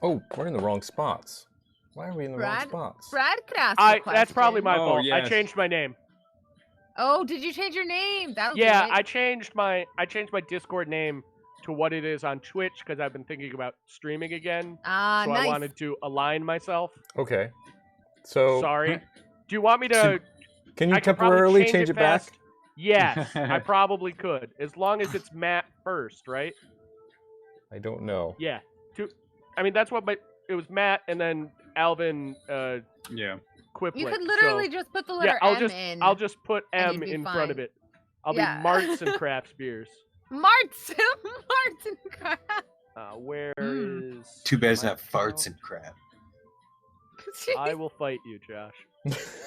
Oh, we're in the wrong spots. Why are we in the wrong spots? Brad could ask a question. That's probably my fault. Yes. I changed my name. Oh, did you change your name? That'll do Yeah, it. I changed my Discord name to what it is on Twitch because I've been thinking about streaming again. So nice. I wanted to align myself. Okay. So Sorry. Do you want me to? Can you I could temporarily probably change it back? fast. Yes, I probably could, as long as it's Matt first, right? I don't know. Yeah. I mean, that's what it was Matt and then Alvin. Yeah. Quiplet. You could literally just put the letter M in. I'll just put and M you'd be in fine. front of it. I'll Yeah. be Marts and Crafts Beers. Marts and crap. Where is? Too bad it's my not farts account? and crap. I will fight you, Josh.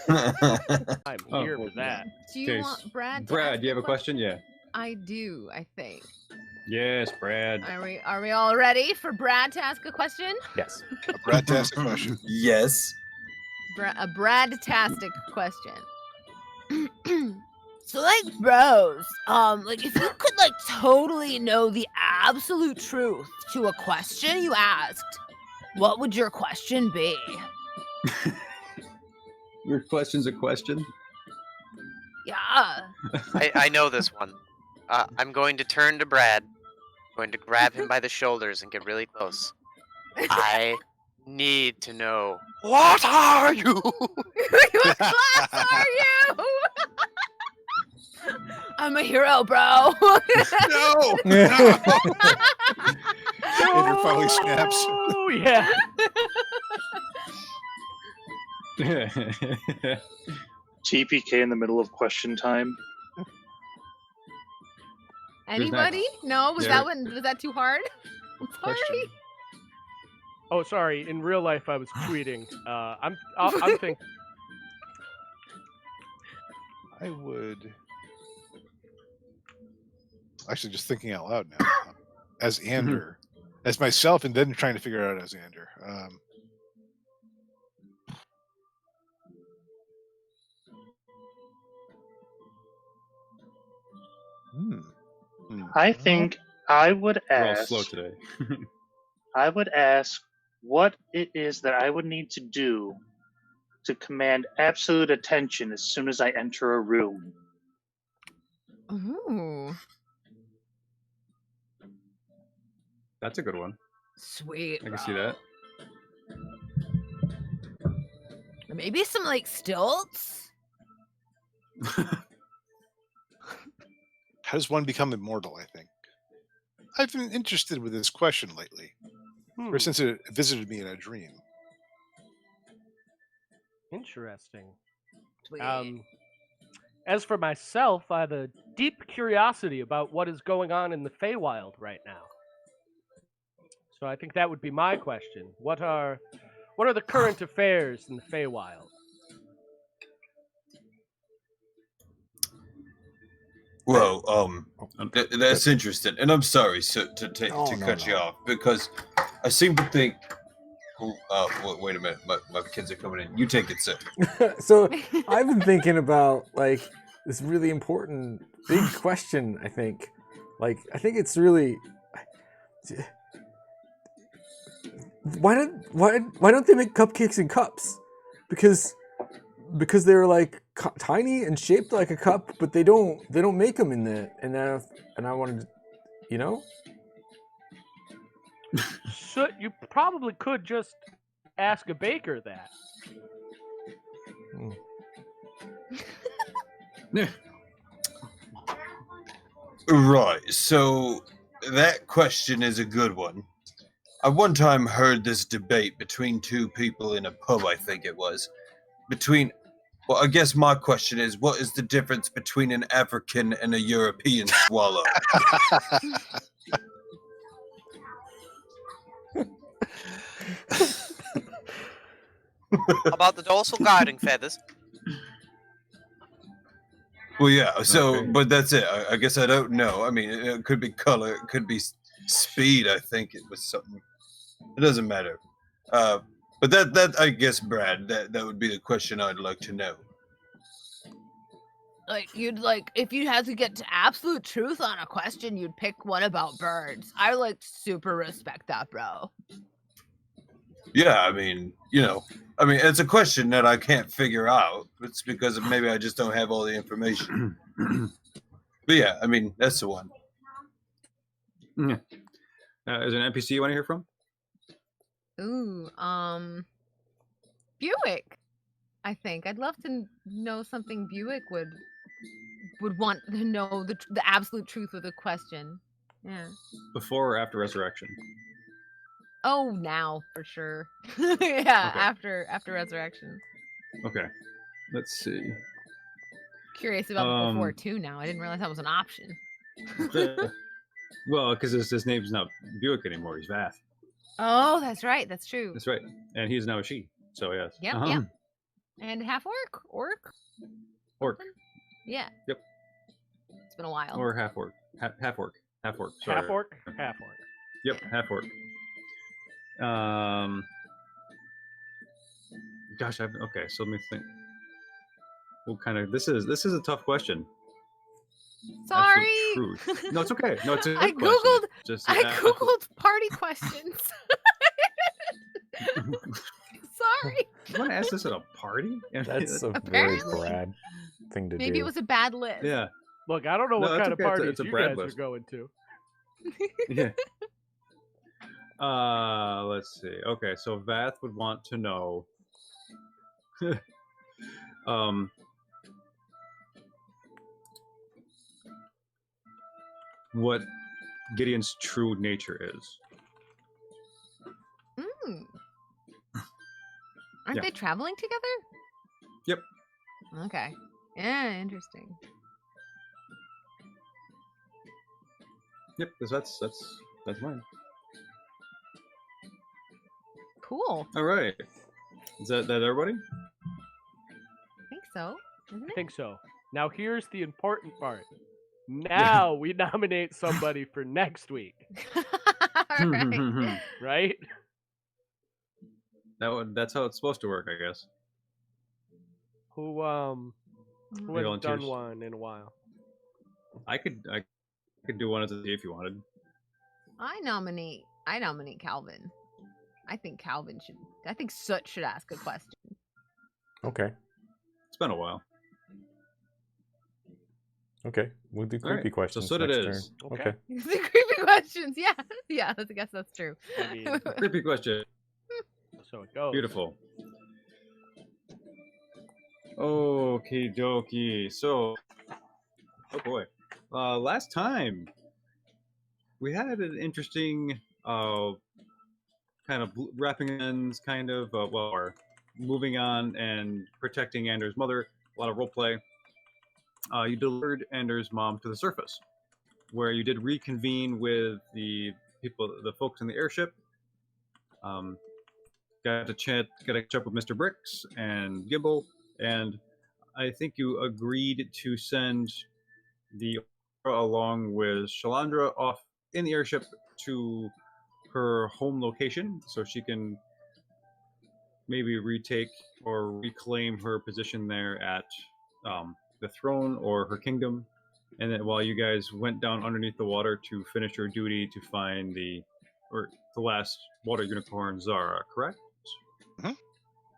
I'm here for that. Do you want Brad? Brad, do you have a question? Yeah. I do. I think. Yes, Brad. Are we all ready for Brad to ask a question? Yes. A Brad-tastic question. Yes. A Brad-tastic question. So, like, bros, like, if you could, like, totally know the absolute truth to a question you asked, what would your question be? Your question's a question? Yeah. I know this one. I'm going to turn to Brad. I'm going to grab him by the shoulders and get really close. I need to know, what are you? What class are you? I'm a hero, bro. No! No! Andrew finally snaps. Oh, yeah. TPK in the middle of question time. Anybody? No? Was that too hard? I'm sorry. Question. Oh, sorry. In real life, I was tweeting. I'm thinking. I would... Actually, just thinking out loud now. As Ander. As myself, and then trying to figure it out as Ander. I think I would We're all ask. slow today. I would ask what it is that I would need to do to command absolute attention as soon as I enter a room. Ooh. That's a good one. Sweet. I can see that. Maybe some, like, stilts? How does one become immortal, I think? I've been interested with this question lately. Ever since it visited me in a dream. Interesting. Sweet. As for myself, I have a deep curiosity about what is going on in the Feywild right now. So I think that would be my question. What are the current affairs in the Feywild? Well, that's interesting, and I'm sorry to cut you off because I seem to think. Wait a minute, my kids are coming in. You take it, sir. So I've been thinking about like this really important big question. I think it's really. Why don't they make cupcakes in cups? Because they're like tiny and shaped like a cup, but they don't make them in the and I wanted to, you know. So you probably could just ask a baker that. Right. So that question is a good one. I one time heard this debate between two people in a pub, I think it was. Well, I guess my question is, what is the difference between an African and a European swallow? About the dorsal guarding feathers. Well, yeah, so, Okay. but that's it. I guess I don't know. I mean, it could be color, it could be speed, I think it was something. It doesn't matter. But that I guess, Brad, that would be the question I'd like to know. Like, if you had to get to absolute truth on a question, you'd pick one about birds. I, like, super respect that, bro. Yeah, I mean, it's a question that I can't figure out. It's because maybe I just don't have all the information. But yeah, I mean, that's the one. Is there an NPC you want to hear from? Ooh, Buick. I think I'd love to know something Buick would want to know the absolute truth of the question. Yeah. Before or after resurrection? Oh, now for sure. Yeah, Okay. after resurrection. Okay. Let's see. Curious about before too. Now I didn't realize that was an option. Well, because his name's not Buick anymore. He's Vath. Oh, that's right. That's true. That's right. And he's now a she. So yes. Yep. Yep. And half orc. Orc. Yeah. Yep. It's been a while. Or half orc. Half orc. Half orc. Sorry. Half orc. Half orc. Yep. Half orc. Gosh. Okay. So let me think. What kind of this is a tough question. Sorry. Absolute truth. No, it's okay. No, it's a good I question. googled. Just I googled party questions. Sorry. You want to ask this at a party? That's a very Apparently. Brad thing to do. Maybe it was a bad list. Yeah. Look, I don't know No, what that's kind of okay. parties It's a you Brad guys list. are going to. Yeah. Let's see. Okay, so Vath would want to know. What Gideon's true nature is. Aren't Yeah. they traveling together? Yep. Okay. Yeah, interesting. Yep, because that's mine. Cool. All right. Is that everybody? I think so. Isn't I it? think so. Now here's the important part. Now we nominate somebody for next week, All right. right? That's how it's supposed to work, I guess. Who hasn't Volunteers. done one in a while? I could do one as a if you wanted. I nominate Calvin. I think Soot should ask a question. Okay. It's been a while. Okay. We'll do All right, creepy so questions. Soot it next is. turn. Okay. Okay. The creepy questions. Yeah. Yeah, I guess that's true. I mean, Creepy question. so it goes. Beautiful. Okie dokie. So, oh boy. Last time we had an interesting kind of wrapping ends, kind of or moving on and protecting Anders' mother. A lot of role play. You delivered Anders' mom to the surface, where you did reconvene with the folks in the airship. Got to catch up with Mr. Bricks and Gibble, and I think you agreed to send the along with Shalandra off in the airship to her home location, so she can maybe retake or reclaim her position there at the throne or her kingdom. And then while you guys went down underneath the water to finish your duty to find the last water unicorn Zara, correct?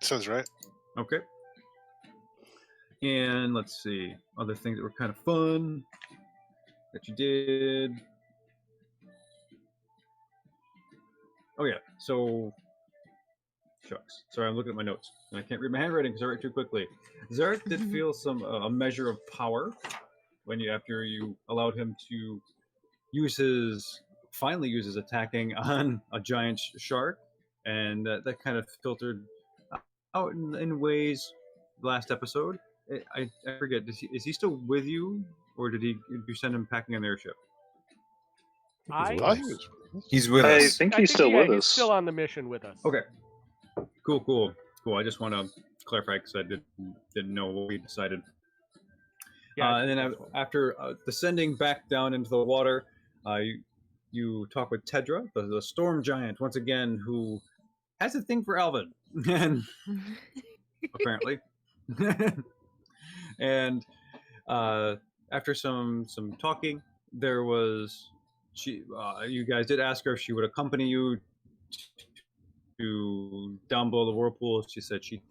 Sounds right. Okay. And let's see, other things that were kind of fun that you did. Oh yeah, so shucks. Sorry, I'm looking at my notes and I can't read my handwriting because I write too quickly. Zarek did feel a measure of power when after you allowed him to finally use his attacking on a giant shark, and that kind of filtered out in ways last episode. I forget. Is he still with you, or did you send him packing on the airship? He's with I us. think he's still with he's us. still on the mission with us. Okay. Cool. I just want to clarify because I didn't know what we decided. Yeah, and then after descending back down into the water, you talk with Tedra, the storm giant, once again, who has a thing for Alvin, and apparently. And after some talking, there was you guys did ask her if she would accompany you to down below the whirlpool. She said she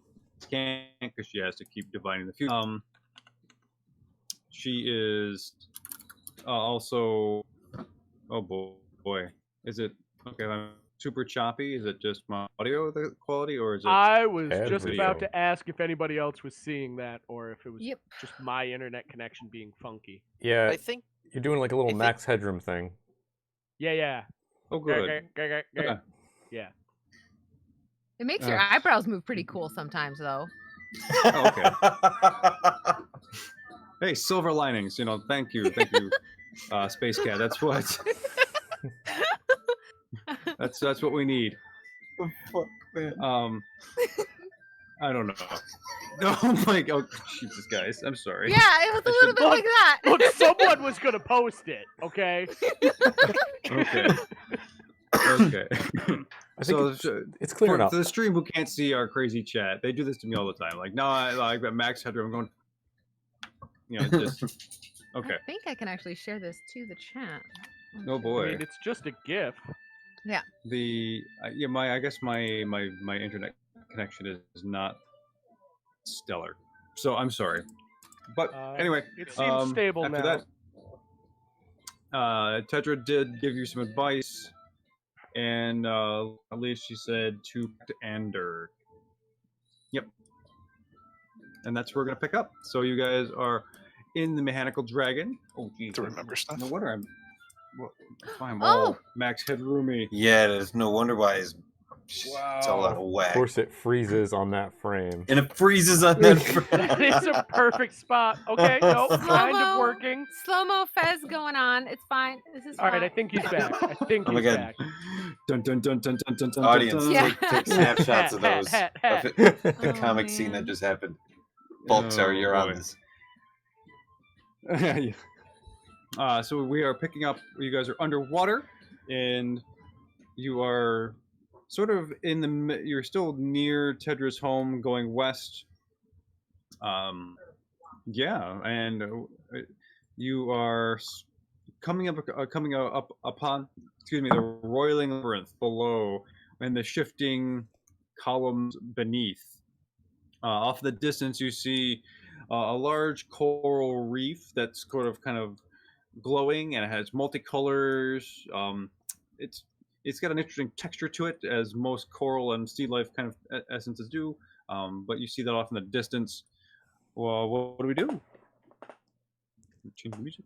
can't because she has to keep divining the fuel. She is also. Oh boy, is it okay? I'm super choppy. Is it just my audio the quality, or is it? I was Bad just video. about to ask if anybody else was seeing that, or if it was Yep. just my internet connection being funky. Yeah, I think you're doing like a little I think- Max Headroom thing. Yeah. Oh, good. Okay. Yeah. It makes your eyebrows move pretty cool sometimes, though. Oh, okay. Hey, silver linings. Thank you, Space Cat. That's what. That's what we need. The fuck, man? I don't know. Oh my god, Jesus, guys, I'm sorry. Yeah, it was a little bit like that. Look, someone was gonna post it. Okay. Okay. I think it's clear for enough. the stream who can't see our crazy chat, they do this to me all the time. Like, no, I've got Max Headroom. I'm going. Just okay. I think I can actually share this to the chat. Oh boy. I mean, it's just a GIF. Yeah. I guess my internet connection is not stellar, so I'm sorry. But anyway, it seems stable after now. that, Tetra did give you some advice, and at least she said to Ander. Yep. And that's where we're gonna pick up. So you guys are in the mechanical dragon. Oh geez. To remember stuff. No wonder I'm. Well, I'm Oh! all Max Headroomy. Yeah, there's no wonder why it's all out of Of whack. course, it freezes on that frame. And it freezes on that. That is a perfect spot. Okay, nope, kind of Slow-mo. working. Slow-mo fez going on. It's fine. This is All right, I fine. think he's back. I think Oh my he's God. back. Dun dun dun dun dun dun dun. Audience, dun, Yeah. take snapshots of those. Hat. Of it, the Oh, comic scene man. that just happened. Bulkzar, you're on boy. this. Yeah. So we are picking up. You guys are underwater, and you are sort of in the. You're still near Tedra's home, going west. Yeah, and you are coming up upon. Excuse me, the roiling labyrinth below, and the shifting columns beneath. Off in the distance, you see a large coral reef that's kind of glowing, and it has multicolors. It's got an interesting texture to it, as most coral and sea life kind of essences do. But you see that off in the distance. Well, what do we do? Change the music.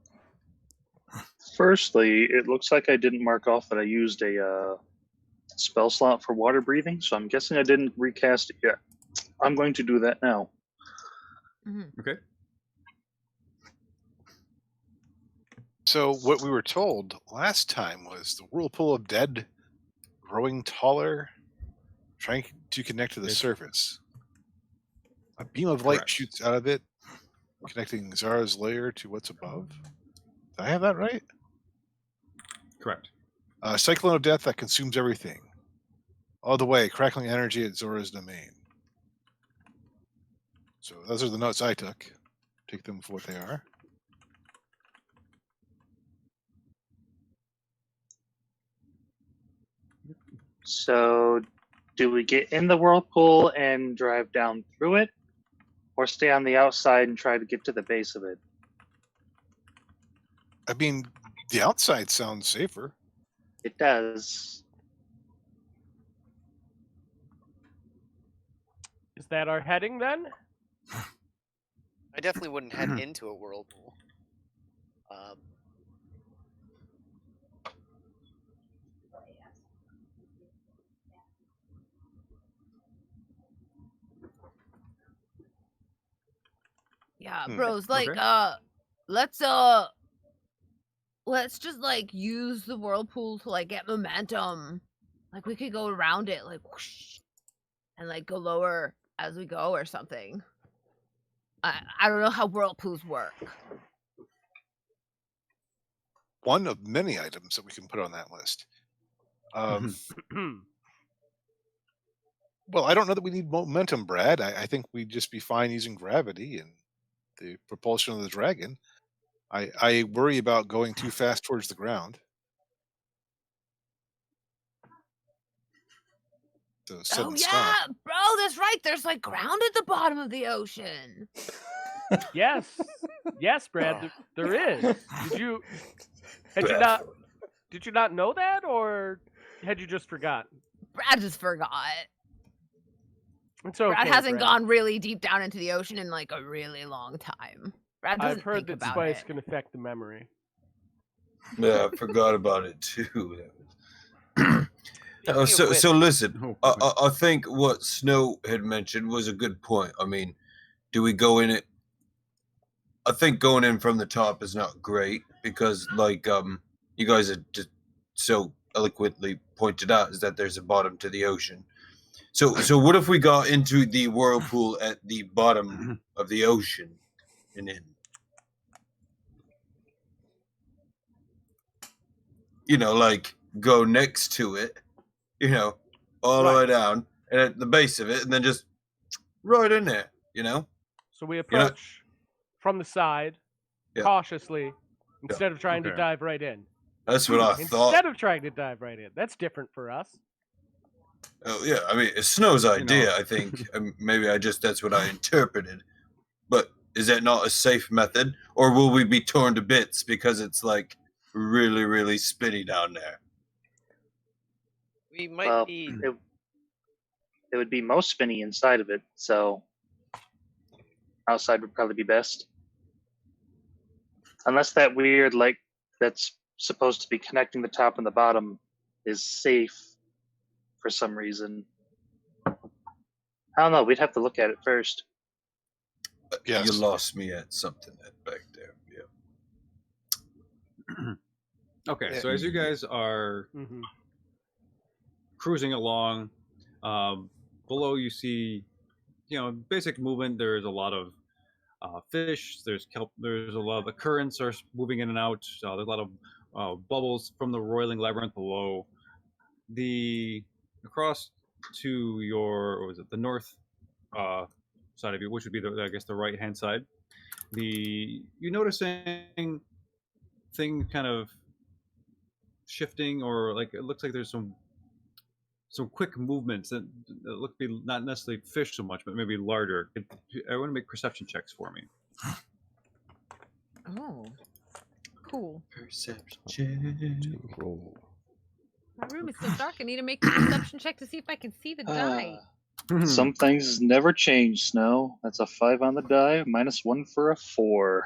Firstly, it looks like I didn't mark off that I used a spell slot for water breathing, so I'm guessing I didn't recast it yet. I'm going to do that now. Okay. So what we were told last time was the whirlpool of dead growing taller, trying to connect to the surface. A beam of light Correct. shoots out of it, connecting Zara's lair to what's above. Did I have that right? Correct. A cyclone of death that consumes everything. All the way, crackling energy at Zora's domain. So those are the notes I took. Take them for what they are. So, do we get in the whirlpool and drive down through it, or stay on the outside and try to get to the base of it? I mean, the outside sounds safer. It does. Is that our heading then? I definitely wouldn't head into a whirlpool. Yeah, Hmm. bros, like Okay. let's just like use the whirlpool to like get momentum. Like we could go around it like whoosh, and like go lower as we go or something. I don't know how whirlpools work. One of many items that we can put on that list. Well, I don't know that we need momentum, Brad. I think we'd just be fine using gravity and the propulsion of the dragon. I worry about going too fast towards the ground. the set Oh in yeah, stone. bro, that's right. There's like ground at the bottom of the ocean. Yes, yes, Brad, there is. Did you not know that, or had you just forgotten? Brad just forgot. It's okay. Brad hasn't Brad. gone really deep down into the ocean in like a really long time. Brad doesn't I've heard think that about spice it. can affect the memory. Yeah, I forgot about it too. Speaking of which, So listen, Oh, boy. I think what Snow had mentioned was a good point. I mean, do we go in it? I think going in from the top is not great because, like, you guys had just so eloquently pointed out, is that there's a bottom to the ocean. So what if we got into the whirlpool at the bottom of the ocean and in? You know, like go next to it, you know, all the way down and at the base of it, and then just right in there, you know? So we not- approach from the side, Yeah. cautiously, instead of trying to Okay. dive right in. That's what I thought. Instead of trying to dive right in. That's different for us. Oh, yeah, I mean, it's Snow's idea, know. I think. Maybe that's what I interpreted. But is that not a safe method? Or will we be torn to bits because it's like really, really spinny down there? we might Well, be. it would be most spinny inside of it, so outside would probably be best. Unless that weird, like, that's supposed to be connecting the top and the bottom is safe for some reason. I don't know. We'd have to look at it first. Yes. You lost me at something back there. Yeah. Okay, Yeah. so as you guys are Mm-hmm. cruising along, below you see, basic movement. There's a lot of fish. There's kelp. There's a lot of the currents are moving in and out. There's a lot of bubbles from the roiling labyrinth below. Across to the north side of you, which would be the right hand side. You noticing thing kind of shifting, or like it looks like there's some quick movements that look to be not necessarily fish so much, but maybe larger. I want to make perception checks for me. Oh, cool. Perception check. Roll. My room is so dark. I need to make a perception check to see if I can see the die. Some things never change, Snow. That's a 5 on the die, -1 for a 4.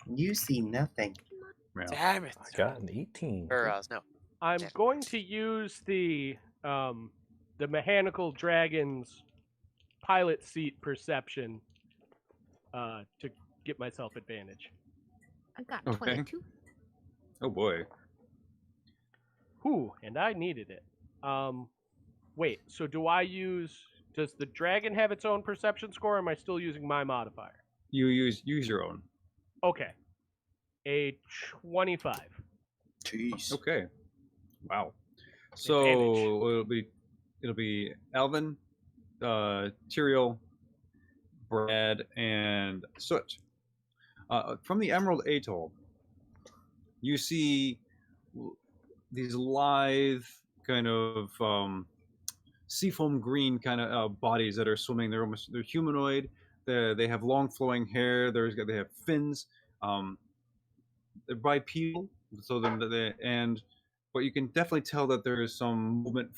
You see nothing. Yeah. Damn it. I got an 18. Or no. I'm Yeah. going to use the mechanical dragon's pilot seat perception to get myself advantage. I got Okay. 22. Oh boy. Whew, and I needed it. Wait, so does the dragon have its own perception score, or am I still using my modifier? You use your own. Okay. A 25. Jeez. Okay. Wow. So Advantage. it'll be Alvin, Tyrael, Brad, and Soot. From the Emerald Atoll, you see these lithe kind of seafoam green kind of bodies that are swimming. They're humanoid. They have long flowing hair. They have fins. They're bipedal, so but you can definitely tell that there is some movement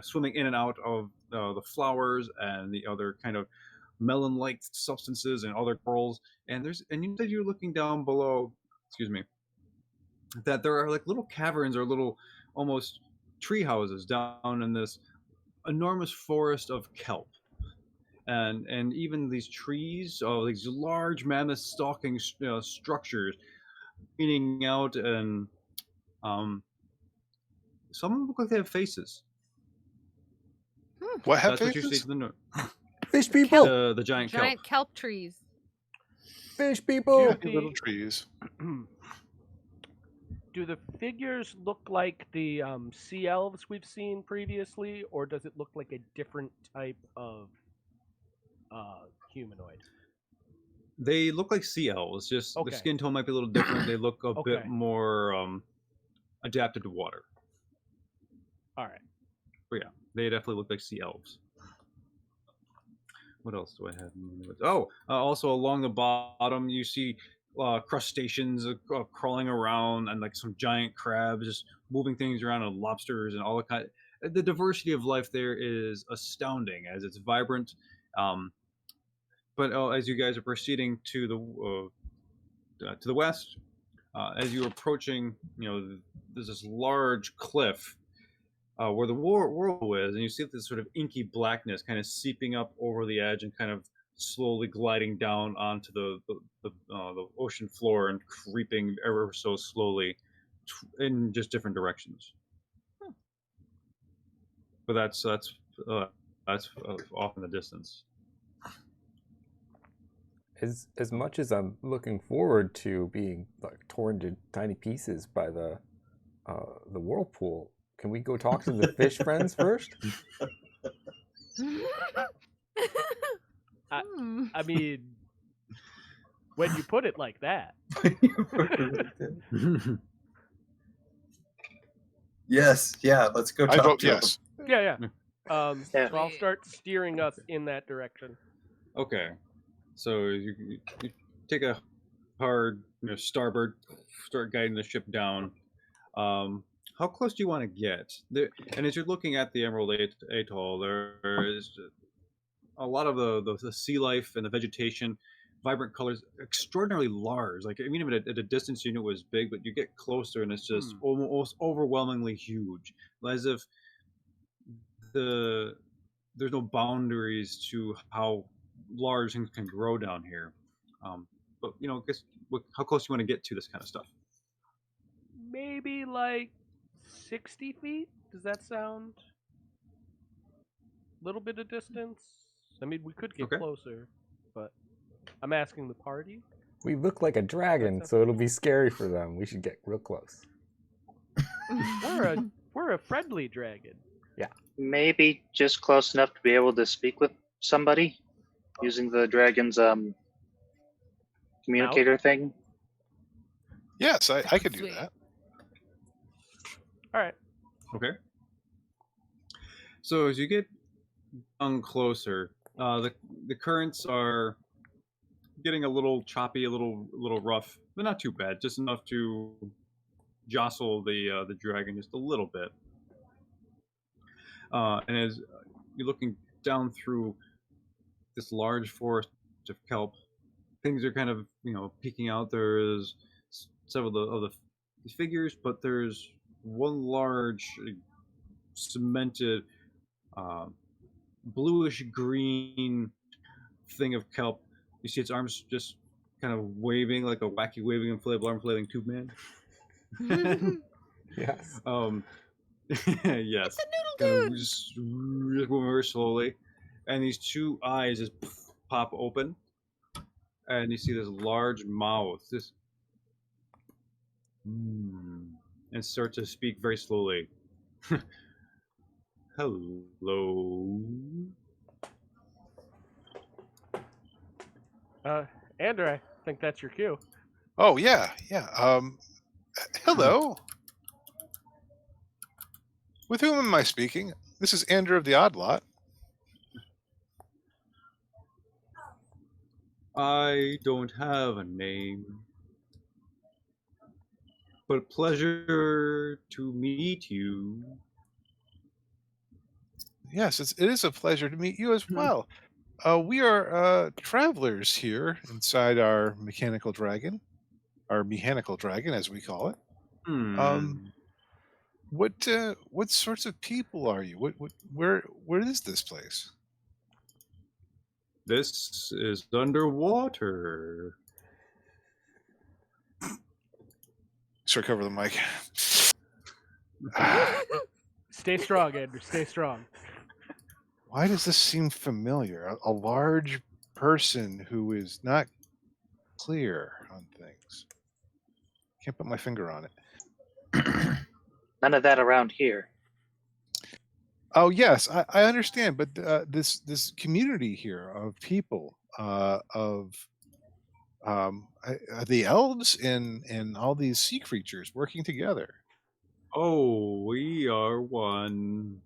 swimming in and out of the flowers and the other kind of melon-like substances and other corals. And you said you're looking down below. Excuse me. That there are like little caverns or little almost tree houses down in this enormous forest of kelp. And even these trees, these large mammoth stalking structures, leaning out, and some of them look like they have faces. What have That's what you see faces? to the north. Fish people! The giant kelp. Giant kelp trees. Fish people! Yeah, little trees. Do the figures look like the sea elves we've seen previously, or does it look like a different type of humanoid? They look like sea elves. Just Okay. the skin tone might be a little different. They look a bit Okay. more adapted to water. All right. They definitely look like sea elves. What else do I have? Oh, also along the bottom, you see crustaceans crawling around, and like some giant crabs just moving things around, and lobsters and all the kind. The diversity of life there is astounding, as it's vibrant. But as you guys are proceeding to the west, as you're approaching, there's this large cliff where the whirlpool is, and you see this sort of inky blackness kind of seeping up over the edge and kind of slowly gliding down onto the ocean floor and creeping ever so slowly in just different directions. But that's off in the distance. As much as I'm looking forward to being like torn to tiny pieces by the whirlpool, can we go talk to the fish friends first? I mean, when you put it like that. Yes, yeah, let's go talk I vote to yes. Yeah. Yeah. So I'll start steering us in that direction. Okay, so you take a hard starboard, start guiding the ship down. How close do you want to get? And as you're looking at the Emerald Atoll, there is a lot of the sea life and the vegetation, vibrant colors, extraordinarily large. Like, I mean, even at a distance you knew it was big, but you get closer and it's just almost overwhelmingly huge, as if there's no boundaries to how large things can grow down here. But I guess how close do you want to get to this kind of stuff? Maybe like 60 feet? Does that sound a little bit of distance? I mean, we could get closer, but I'm asking the party. We look like a dragon, so it'll be scary for them. We should get real close. We're a friendly dragon. Yeah. Maybe just close enough to be able to speak with somebody using the dragon's communicator thing. Yes, I could do Sweet. that. All right. Okay. So as you get down closer, the currents are getting a little choppy, a little rough, but not too bad. Just enough to jostle the dragon just a little bit. And as you're looking down through this large forest of kelp, things are kind of peeking out. There's several of the figures, but there's one large cemented bluish green thing of kelp. You see its arms just kind of waving like a wacky waving inflatable arm flailing tube man. Yes. Yes. It's a Kind noodle of dude. just moving very slowly, and these two eyes just pop open, and you see this large mouth just and start to speak very slowly. Hello. Andrew, I think that's your cue. Oh yeah. Hello. With whom am I speaking? This is Andrew of the Oddlot. I don't have a name, but pleasure to meet you. Yes, it is a pleasure to meet you as well. We are travelers here inside our mechanical dragon as we call it. What sorts of people are you? Where is this place? This is underwater. Sure, cover the mic. Stay strong, Andrew. Stay strong. Why does this seem familiar? A large person who is not clear on things. Can't put my finger on it. None of that around here. Oh yes, I understand, but this community here of people, of the elves and all these sea creatures working together. Oh, we are one.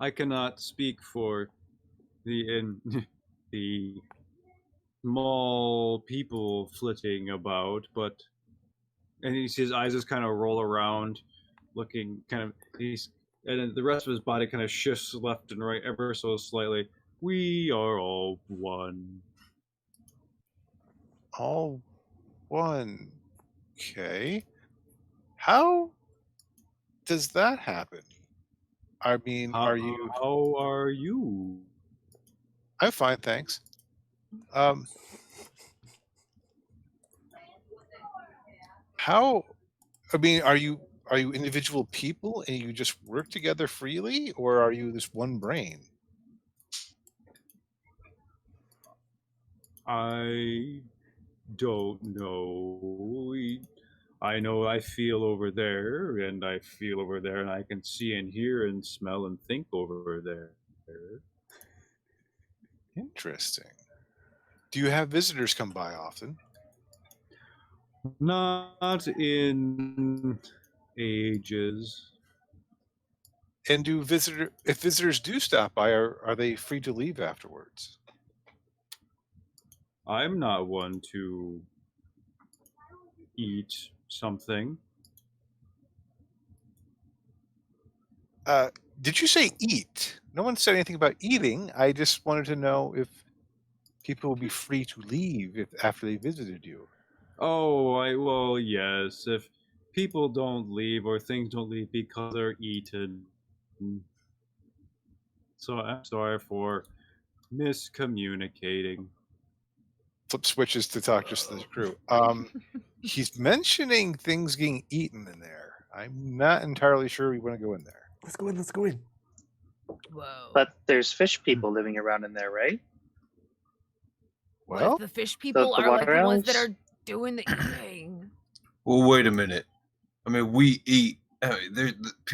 I cannot speak for the small people flitting about, but and his eyes just kind of roll around, looking kind of and then the rest of his body kind of shifts left and right ever so slightly. We are all one. All one. Okay. How does that happen? I mean, How, are you? How are you? I'm fine, thanks. How? I mean, are you individual people and you just work together freely, or are you this one brain? I don't know. I know I feel over there, and I feel over there, and I can see and hear and smell and think over there. Interesting. Do you have visitors come by often? Not in ages. And if visitors do stop by, are they free to leave afterwards? I'm not one to eat something. Did you say eat? No one said anything about eating. I just wanted to know if people would be free to leave after they visited you. Oh, well, yes. If people don't leave or things don't leave because they're eaten. So I'm sorry for miscommunicating. Flip switches to talk just to the crew. He's mentioning things getting eaten in there. I'm not entirely sure we want to go in there. Let's go in. Let's go in. Whoa. But there's fish people living around in there, right? What Well, if the fish people the are like water the ones that elves? are doing the eating? Well, wait a minute. I mean, we eat.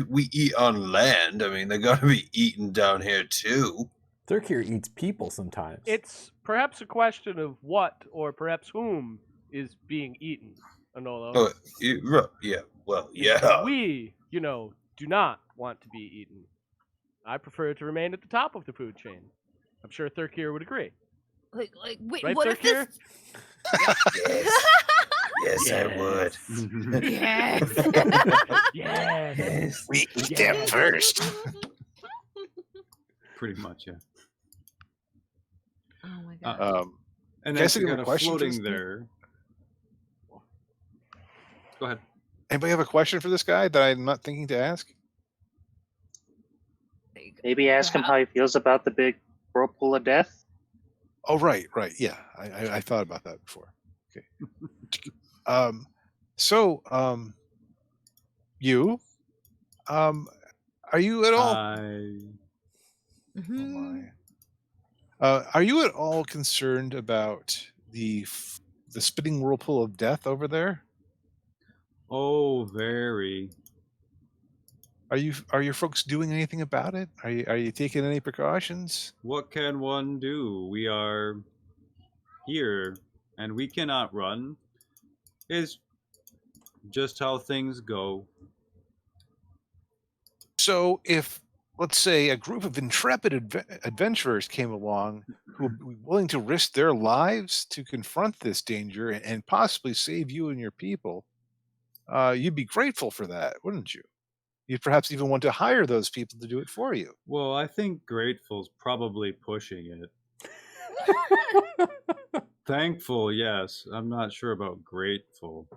We eat on land. I mean, they got to be eating down here too. Thurkir eats people sometimes. It's perhaps a question of what or perhaps whom is being eaten, AnOwO. Oh, yeah. Well, yeah. We, do not want to be eaten. I prefer to remain at the top of the food chain. I'm sure Thurkir would agree. Wait, Right, what if Thurkir? this? Yes, I would. Yes. Yes. we eat Yeah. them first. Pretty much, yeah. Oh my god. And Guys, then you you have got a a question for floating this guy? there. Go ahead. Anybody have a question for this guy that I'm not thinking to ask? Maybe ask him how he feels about the big whirlpool of death. Oh, right. Yeah, I thought about that before. Okay. You, are you at all? Oh my. Are you at all concerned about the spitting whirlpool of death over there? Oh, very. Are your folks doing anything about it? Are you taking any precautions? What can one do? We are here, and we cannot run. It's just how things go. So if, let's say, a group of intrepid adventurers came along who would be willing to risk their lives to confront this danger and possibly save you and your people, you'd be grateful for that, wouldn't you? You'd perhaps even want to hire those people to do it for you. Well, I think grateful's probably pushing it. Thankful, yes. I'm not sure about grateful.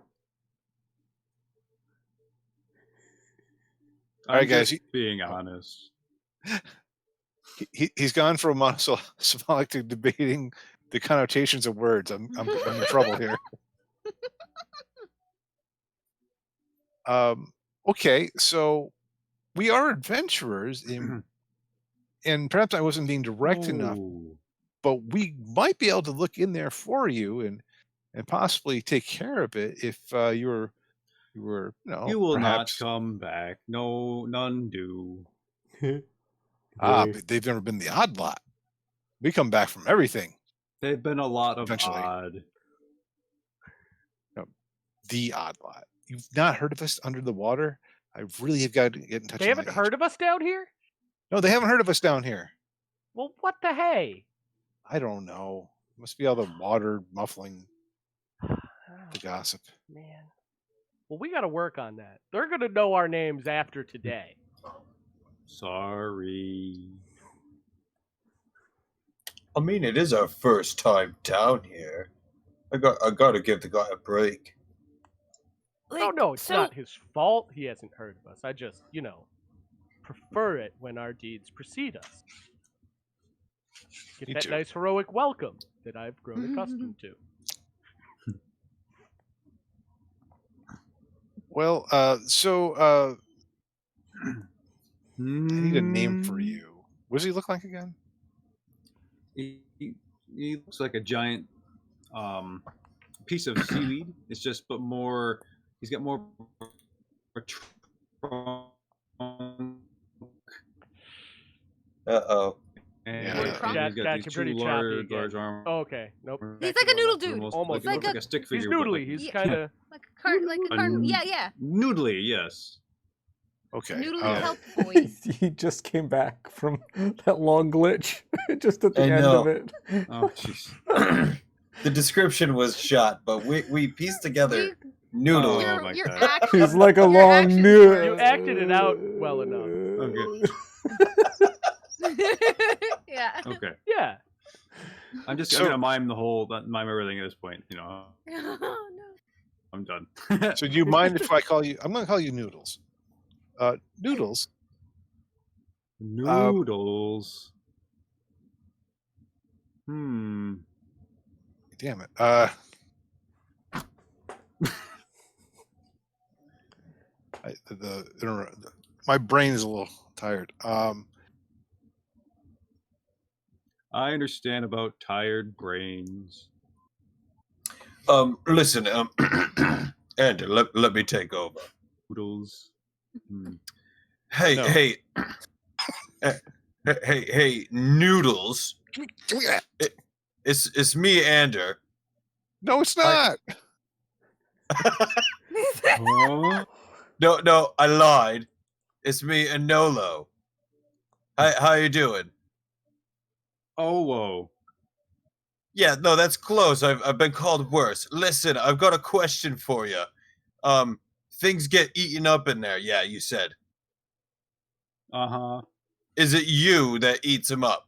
All right, I'm guys. just being honest. He's gone from monosyllabic to debating the connotations of words. I'm in trouble here. Okay, so we are adventurers, and perhaps I wasn't being direct enough, but we might be able to look in there for you and possibly take care of it if you were You will perhaps... not come back. No, none do. But they've never been the Oddlot. We come back from everything. They've been a lot of Eventually. odd. No, the Oddlot. You've not heard of us under the water? I really have got to get in touch They with haven't my heard of us down here? No, they haven't heard of us down here. Well, what the hey? I don't know. Must be all the water muffling the gossip. Man. Well, we got to work on that. They're going to know our names after today. Sorry. I mean, it is our first time down here. I got to give the guy a break. No, it's not his fault. He hasn't heard of us. I just, prefer it when our deeds precede us. Get Me that too. nice heroic welcome that I've grown accustomed to. Well, I need a name for you. What does he look like again? He looks like a giant piece of seaweed. It's just, but more. He's got more. Uh-oh. And Yeah. he's got That these can two pretty choppy large again. arms. Oh, okay, nope. He's like a noodle dude. Almost Like, like a stick He's figure. but noodly. like- He's kind of. Like a carton. Yeah. Noodly, yes. Okay. Noodly kelp boys. He just came back from that long glitch, just at the I end know. of it. Oh, jeez. The description was shot, but we pieced together noodle. Oh, my Your God. actions- He's like a your long actions noodle. were- You acted it out well enough. Okay. Yeah. Okay. Yeah. I'm So- gonna mime everything at this point. Oh, no. I'm done. So do you mind if I call you? I'm going to call you Noodles. Noodles. Noodles. Damn it. My brain is a little tired. I understand about tired brains. Listen, Andrew, let me take over. Noodles. Hey, No. hey, hey, Noodles. It's me, Andrew. No, it's not. Huh? No, I lied. It's me, AnOwO. How you doing? Oh, whoa. Yeah, no, that's close. I've been called worse. Listen, I've got a question for you. Things get eaten up in there. Yeah, you said. Uh-huh. Is it you that eats them up?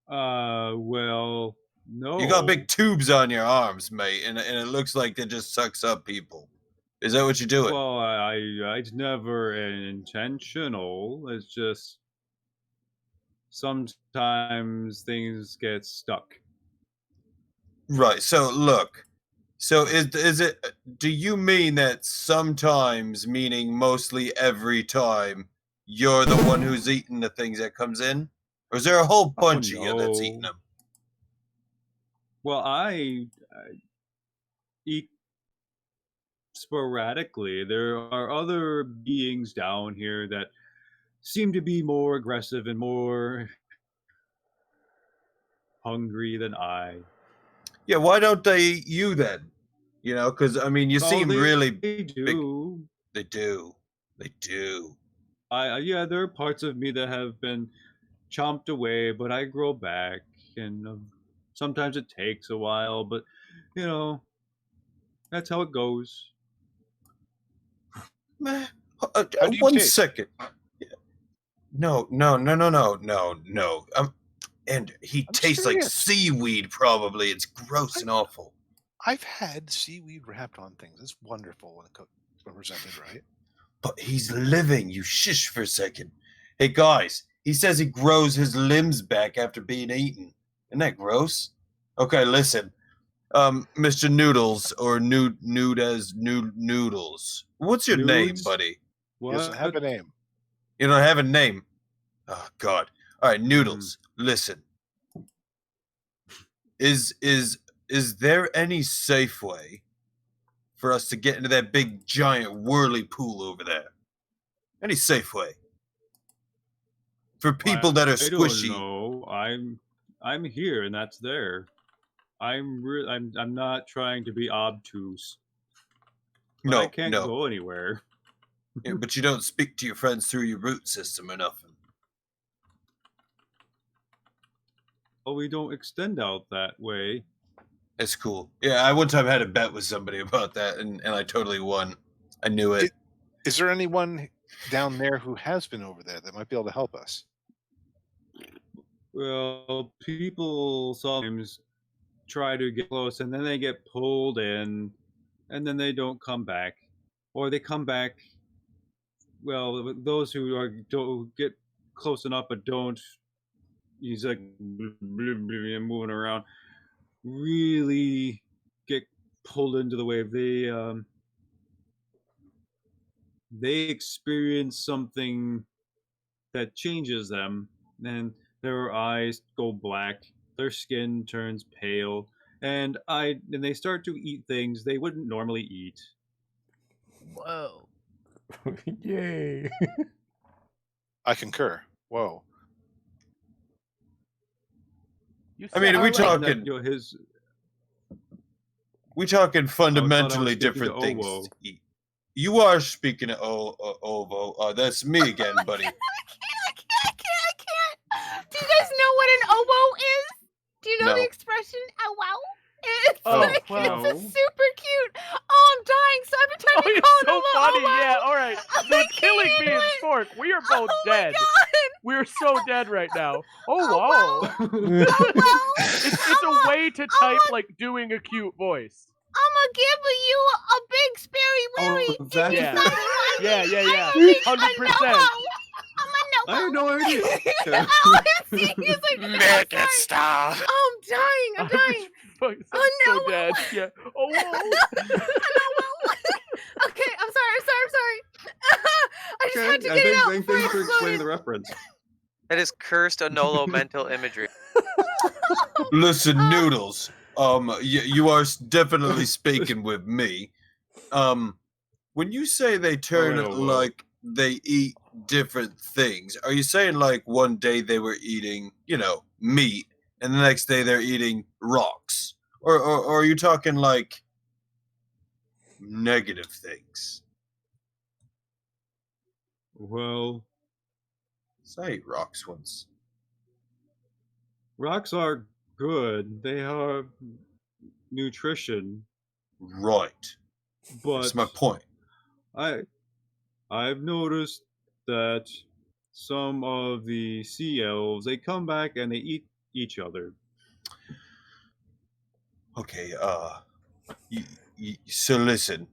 Well, no. You got big tubes on your arms, mate, and it looks like it just sucks up people. Is that what you're doing? Well, it's never intentional. It's just sometimes things get stuck. Right. So look. So is it? Do you mean that sometimes, meaning mostly every time, you're the one who's eating the things that comes in, or is there a whole bunch of you that's eating no. them? Well, I eat sporadically. There are other beings down here that seem to be more aggressive and more hungry than I. Yeah. Why don't they eat you then? You know, because I mean, you seem really. They do. They do. They do. Yeah, there are parts of me that have been chomped away, but I grow back, and sometimes it takes a while, but that's how it goes. Man, How do you one taste? second. No. And he I'm tastes like serious. seaweed. Probably it's gross and awful. I've had seaweed wrapped on things. It's wonderful when it's presented right. But he's living. You shush for a second. Hey guys, he says he grows his limbs back after being eaten. Isn't that gross? Okay, listen. Mr. Noodles or Noodles. What's your name, Nudes? buddy? He doesn't have a name. You don't have a name. Oh God. All right, Noodles. Listen. Is there any safe way for us to get into that big giant whirly pool over there? Any safe way? For people that are squishy. No, I'm here, and that's there. I'm not trying to be obtuse. But I can't go anywhere. Yeah, but you don't speak to your friends through your root system or nothing. Oh, we don't extend out that way. It's cool. Yeah, I one time had a bet with somebody about that, and I totally won. I knew it. Is there anyone down there who has been over there that might be able to help us? Well, people sometimes try to get close and then they get pulled in and then they don't come back. Or they come back, well, those who don't get close enough but don't, he's like moving around, really get pulled into the wave. They experience something that changes them, and their eyes go black, their skin turns pale, and they start to eat things they wouldn't normally eat. Whoa. Yay. I concur. Whoa. You I mean, said- we like- talking You know, his we talking fundamentally speaking to different things AnOwO. to eat. You are speaking of ovo. That's me again, buddy. I can't. Do you guys know what an owo is? Do you know the No. expression owo? It's Oh, like wow. it's a super cute. Oh, I'm dying. So I've been trying Oh, to it's call so owo, funny. owo. Yeah, all right. I So it's killing can't me and do it. Spork. We are both Oh dead. my god. We're so dead right now. Oh, Oh, wow. It's a way to type I'ma- like doing a cute voice. I'ma give you a big sperry berry. Oh, that's Yeah. inside of my Yeah, face. yeah, I yeah. think 100%. I'm a I have no idea. All I'm seeing is like, I'm Make sorry. it stop. Oh, I'm dying. I'm dying. Fuck, I'm Oh, so no. dead. Yeah. Oh, whoa. Okay, I'm sorry. I just had to get it out. Thanks before I for explaining exploded. the reference. That is cursed AnOwO mental imagery. Listen, Noodles. You are definitely speaking with me. When you say they turn no, like they eat different things, are you saying like one day they were eating, meat, and the next day they're eating rocks, or are you talking like negative things? Well, Say rocks once. rocks are good. They have nutrition, Right. but That's my point. I've noticed that some of the sea elves, they come back and they eat each other. Okay. So listen,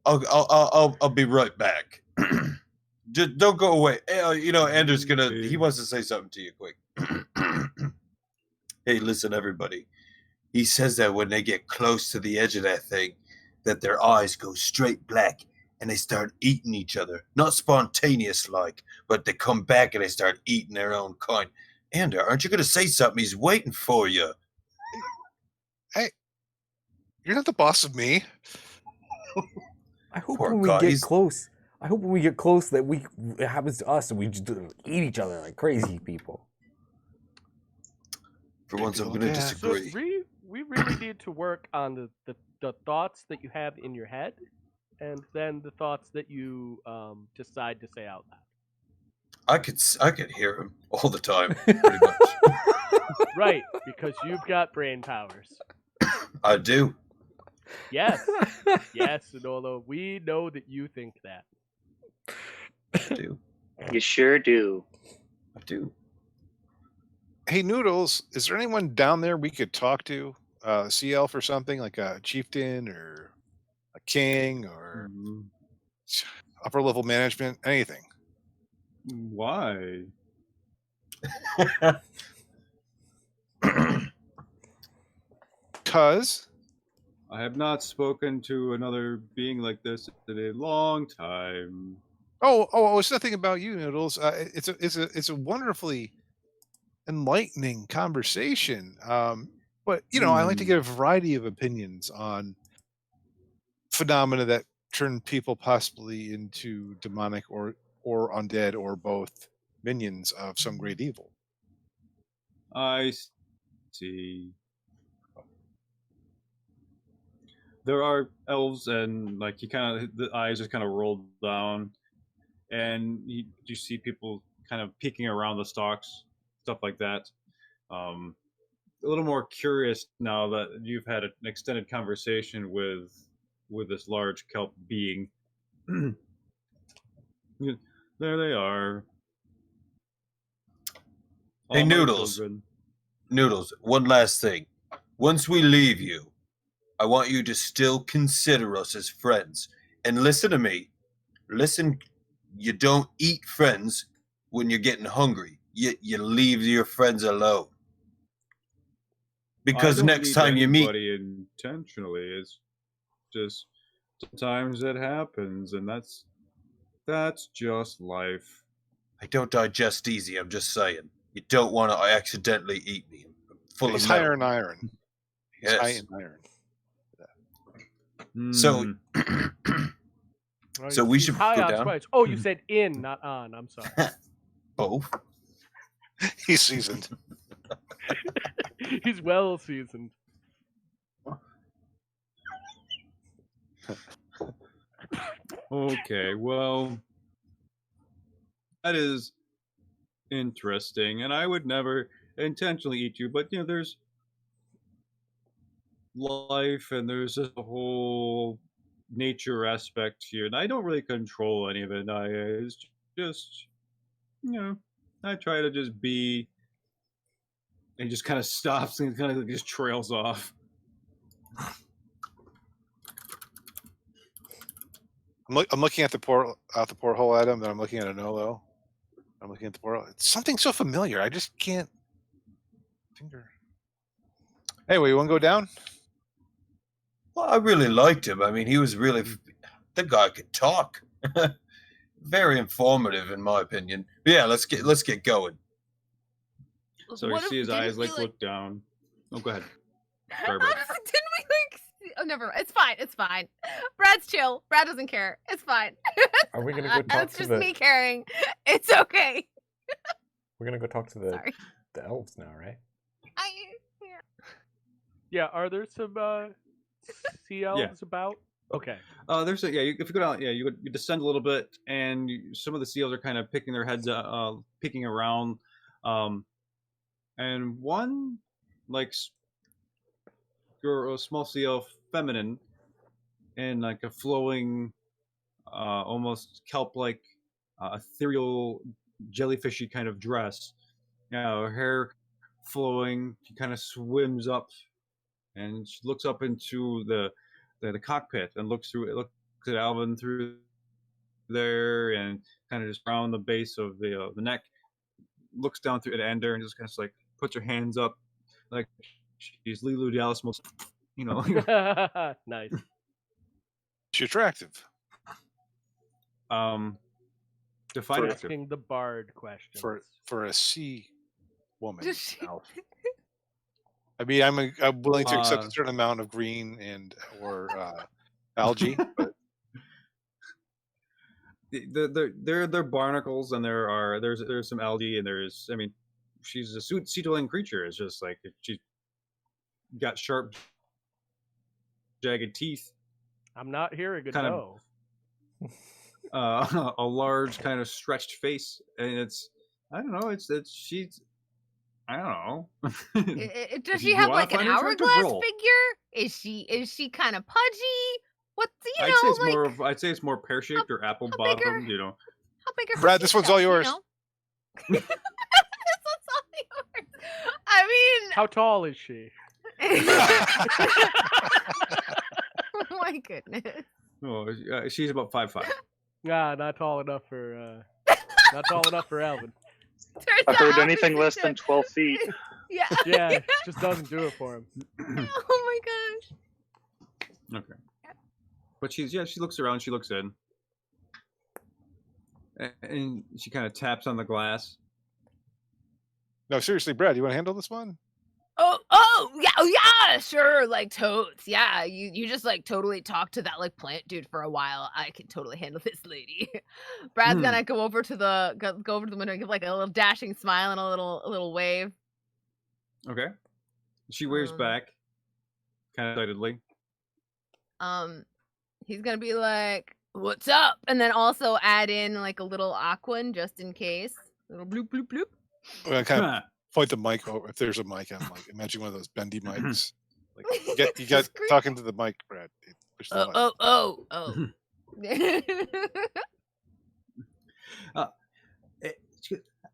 I'll be right back. Just don't go away. Andrew's he wants to say something to you quick. Hey, listen, everybody. He says that when they get close to the edge of that thing, that their eyes go straight black and they start eating each other. Not spontaneous like, but they come back and they start eating their own kind. Andrew, aren't you going to say something? He's waiting for you. You're not the boss of me. I hope Poor when we guy, get he's- close. I hope when we get close that it happens to us and we just eat each other like crazy people. For once, I'm Maybe going to they'll So disagree. we really need to work on the thoughts that you have in your head, and then the thoughts that you decide to say out loud. I could hear him all the time, pretty much. Right, because you've got brain powers. I do. Yes, yes, AnOwO, we know that you think that. I do. You sure do. I do. Hey, Noodles, is there anyone down there we could talk to? Sea elf or something, like a chieftain or a king or Mhm. upper level management, anything. Why? Because I have not spoken to another being like this in a long time. it's nothing about you, Noodles. It's a wonderfully enlightening conversation. But I like to get a variety of opinions on phenomena that turn people possibly into demonic or undead or both minions of some great evil. I see. There are elves, and like the eyes just kind of rolled down. and you see people kind of peeking around the stalks, stuff like that. A little more curious now that you've had an extended conversation with this large kelp being. There they are. Hey, All my Noodles. children. Noodles, one last thing. Once we leave you, I want you to still consider us as friends. And listen to me. Listen, you don't eat friends when you're getting hungry. You leave your friends alone. Because I don't next eat time you meet... anybody intentionally. It's just sometimes it happens, and that's just life. I don't digest easy, I'm just saying. You don't want to accidentally eat me. I'm full He's of metal. higher in iron. He's high Yes. in iron. So, Oh, so we he's should high go on down. spice. Oh, you said in, not on. I'm sorry. Both. He's seasoned. He's well seasoned. Okay, well, that is interesting, and I would never intentionally eat you, but there's life and there's a whole nature aspect here, and I don't really control any of it. It's just, I try to just be, and just kind of stops and kind of just trails off. I'm looking at the porthole at him, then I'm looking at AnOwO. I'm looking at the portal. It's something so familiar. I just can't finger. Anyway, you want to go down? Well, I really liked him. I mean, he was really... The guy could talk. Very informative, in my opinion. But yeah, let's get going. So you see his eyes look down. Oh, go ahead. Sorry, Brad. Didn't we oh, never mind. It's fine. It's fine. Brad's chill. Brad doesn't care. It's fine. Are we gonna go talk It's to just the? me caring. It's okay. We're gonna go talk to the Sorry. elves now, right? Yeah, are there some sea elves about? Okay. There's if you go down, you descend a little bit, and some of the seals are kind of picking their heads, peeking around, and one like a small seal, feminine, in like a flowing, almost kelp-like, ethereal, jellyfishy kind of dress. Her hair flowing, she kind of swims up, and she looks up into the cockpit and looks at Alvin through there, and kind of just around the base of the neck, looks down through at Ender, and just kind of like puts her hands up like she's Lilu Dallas most, Nice. She's attractive. Define it. Asking the bard question. For a sea woman. Does she- elf. I mean, I'm willing to accept a certain amount of green or algae, but they're barnacles, and there's some algae, and she's a sea-dwelling creature. It's just like she's got sharp, jagged teeth. I'm not hearing a Kind no. A large kind of stretched face, and I don't know. She's I don't know. Does she have like an hourglass figure? Is she kind of pudgy? What's I'd say it's more pear-shaped or apple bottomed. How big are Brad, this one's all yours. This one's all yours. I mean, How tall is she? oh my goodness. Oh, she's about 5'5". Nah, not tall enough for Alvin. Turns I heard out anything Alvin's less just- than 12 feet. Yeah. Yeah, just doesn't do it for him. Oh my gosh. Okay. But she looks around, she looks in. And she kind of taps on the glass. no, seriously, Brad, you want to handle this one? Yeah, sure, like totes. Yeah, you just like totally talk to that like plant dude for a while. I can totally handle this lady. Brad's gonna go over to the window and give like a little dashing smile and a little wave. Okay. She waves back, kind of excitedly. He's gonna be like, What's up? And then also add in like a little aquan just in case. Little bloop bloop bloop. I kind of point the mic over if there's a mic. I'm like, imagine one of those bendy mics. Like you got talking to the mic, Brad. Push the button. Oh.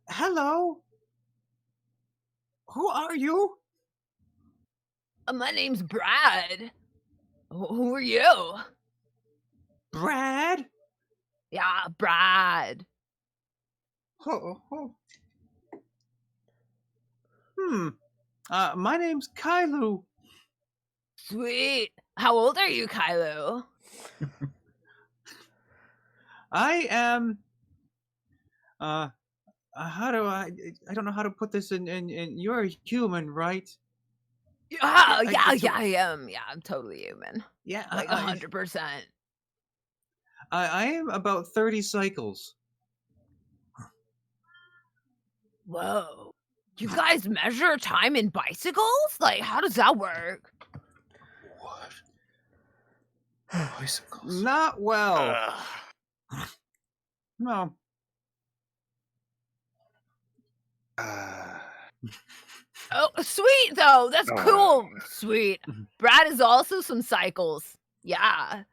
Hello. Who are you? My name's Brad. Who are you? Brad. Yeah, Brad. Oh. My name's Kylu. Sweet. How old are you, Kylo? I am. How do I don't know how to put this in. You're a human, right? Yeah, I I am. Yeah, I'm totally human. Yeah, Like 100%. I am about 30 cycles. Whoa. You guys measure time in bicycles? Like, how does that work? What? Bicycles. Not well. No. Oh, sweet though. That's cool. Sweet. Brad is also some cycles. Yeah.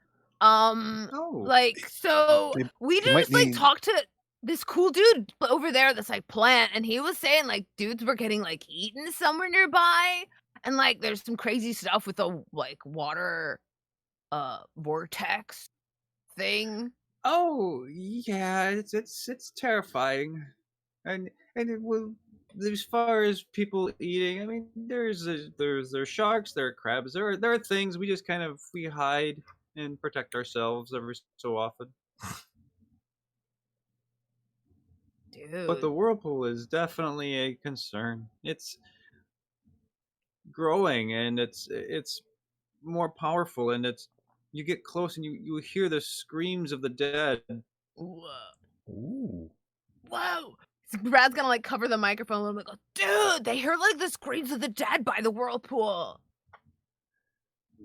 Like so we just like talked to this cool dude over there that's like plant, and he was saying like dudes were getting like eaten somewhere nearby, and like there's some crazy stuff with the like water vortex thing. Oh yeah, it's terrifying, and it will. As far as people eating, I mean, there's sharks, there are crabs, there are things we just kind of we hide and protect ourselves every so often. Dude. But the whirlpool is definitely a concern. It's growing and it's more powerful, and you get close and you hear the screams of the dead. Whoa. Ooh. Whoa. Brad's gonna like cover the microphone a little bit. Go, dude, they heard like the screams of the dead by the whirlpool.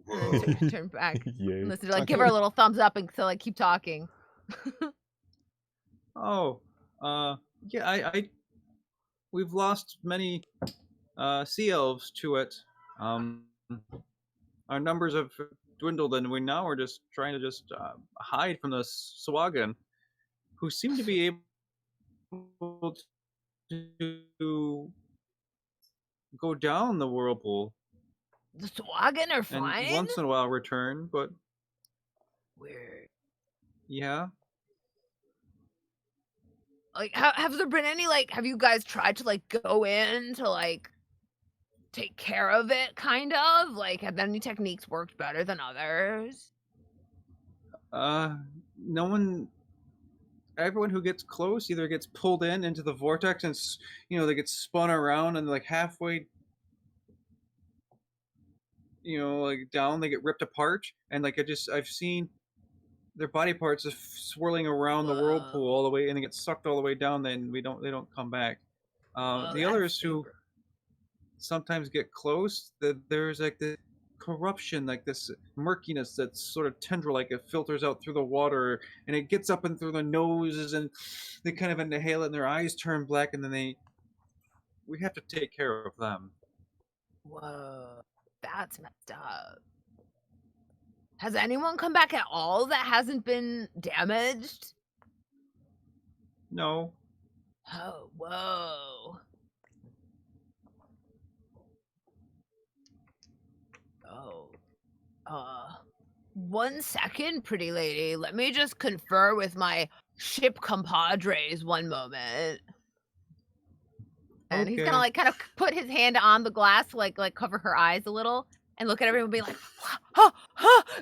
And then turn back. Yay. Listen, like give her a little thumbs up and so like keep talking. Oh, yeah, we've lost many sea elves to it. Our numbers have dwindled, and we now are just trying to just hide from the Swagan, who seem to be able to go down the whirlpool. The Swagan are fine? And once in a while return, but weird. Yeah. Like, have there been any like? Have you guys tried to like go in to like take care of it? Kind of like, have any techniques worked better than others? No one. Everyone who gets close either gets pulled into the vortex, and they get spun around, and like halfway, like down, they get ripped apart, and like I've seen their body parts just swirling around the whirlpool all the way, and they get sucked all the way down. Then they don't come back. The others who sometimes get close, there's like the corruption, like this murkiness that's sort of tendril, like it filters out through the water, and it gets up and through the noses, and they kind of inhale it, and their eyes turn black, and then we have to take care of them. Whoa, that's messed up. Has anyone come back at all that hasn't been damaged? No. Oh, whoa. Oh. 1 second, pretty lady. Let me just confer with my ship compadres 1 moment. And he's gonna like kind of put his hand on the glass, like cover her eyes a little, and look at everyone, and be like,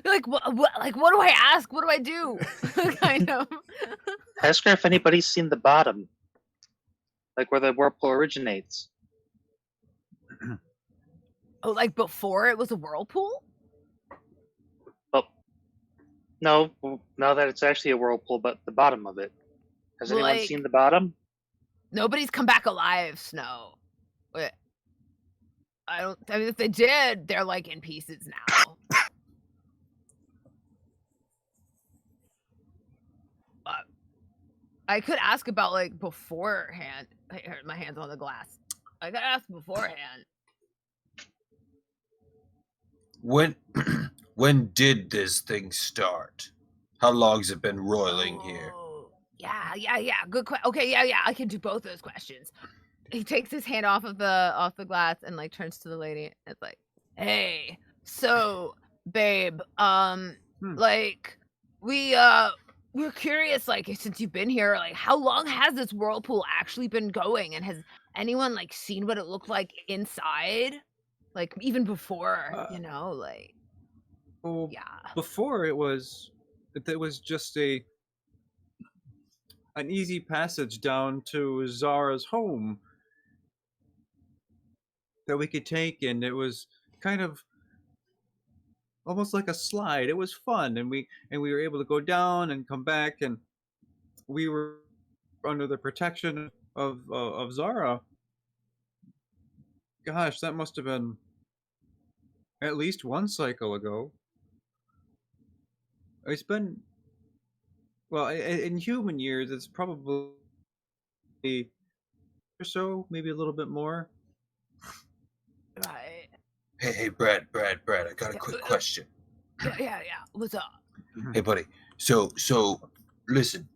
like what do I ask? What do I do? Kind of. Ask her if anybody's seen the bottom, like where the whirlpool originates. Oh, like before it was a whirlpool? Well, no, now that it's actually a whirlpool, but the bottom of it. Has anyone seen the bottom? Nobody's come back alive, Snow. I mean, if they did, they're like in pieces now. I could ask about like beforehand. My hands on the glass. I could ask beforehand. When when did this thing start? How long's it been roiling here? Oh, yeah. Good question. Okay, yeah. I can do both those questions. He takes his hand off the glass and like turns to the lady. It's like, hey, so babe, like we're curious, like since you've been here, like how long has this whirlpool actually been going, and has anyone like seen what it looked like inside, like even before, like Well, yeah. before it was just an easy passage down to Zara's home that we could take, and it was kind of almost like a slide. It was fun, and we were able to go down and come back, and we were under the protection of Zara. Gosh, that must have been at least one cycle ago. It's been, well, in human years, it's probably or so, maybe a little bit more. Right. Hey, Brad, I got a quick question. Yeah. What's up? Hey, buddy. So, listen.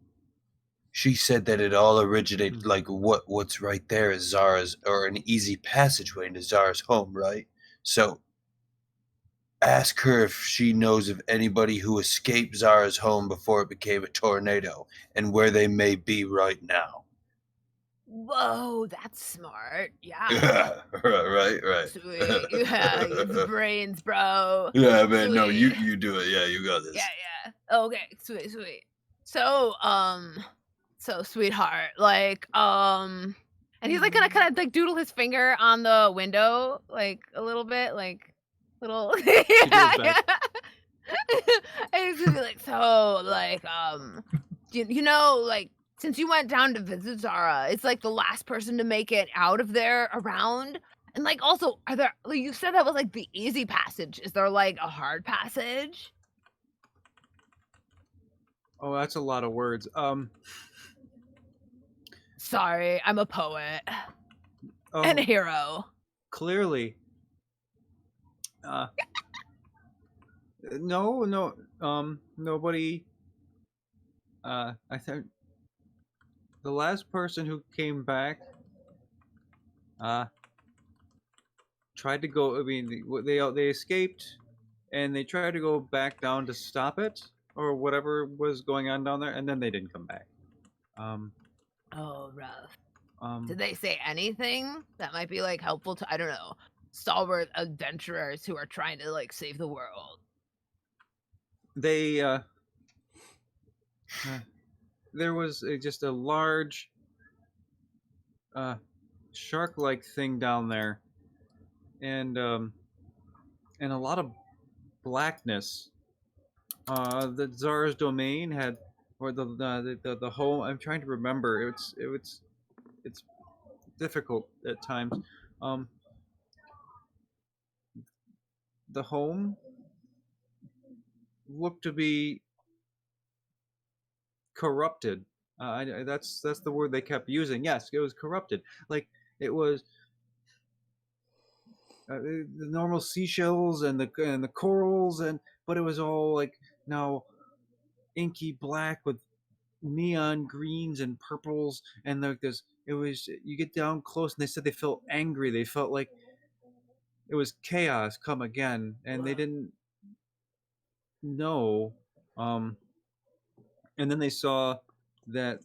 She said that it all originated, like what's right there is Zara's, or an easy passageway into Zara's home, right? So, ask her if she knows of anybody who escaped Zara's home before it became a tornado, and where they may be right now. Whoa, that's smart. Yeah. Yeah, right. Sweet. Yeah, it's brains, bro. Yeah, man. No, Sweet. you do it. Yeah, you got this. Yeah. Okay, sweet. So, sweetheart, like, and he's like gonna kind of like doodle his finger on the window, like a little bit, like little. Yeah. And he's gonna be like, so, like, you know, like, since you went down to visit Zara, it's like the last person to make it out of there around. And like, also, are there? Like, you said that was like the easy passage. Is there like a hard passage? Oh, that's a lot of words. Sorry, I'm a poet Oh, and a hero. clearly. No. Nobody. I think the last person who came back, tried to go. I mean, they escaped, and they tried to go back down to stop it or whatever was going on down there, and then they didn't come back. Oh, rough. Um, Did they say anything that might be like helpful to, I don't know, stalwart adventurers who are trying to like save the world? they there was just a large shark-like thing down there, and a lot of blackness. The Zara's domain had, or the home. I'm trying to remember. It's difficult at times. The home looked to be corrupted. That's the word they kept using. Yes, it was corrupted. Like it was the normal seashells and the corals, but it was all like now inky black with neon greens and purples, and like this. It was, you get down close, and they said they felt angry. They felt like it was chaos come again, and they didn't know. And then they saw that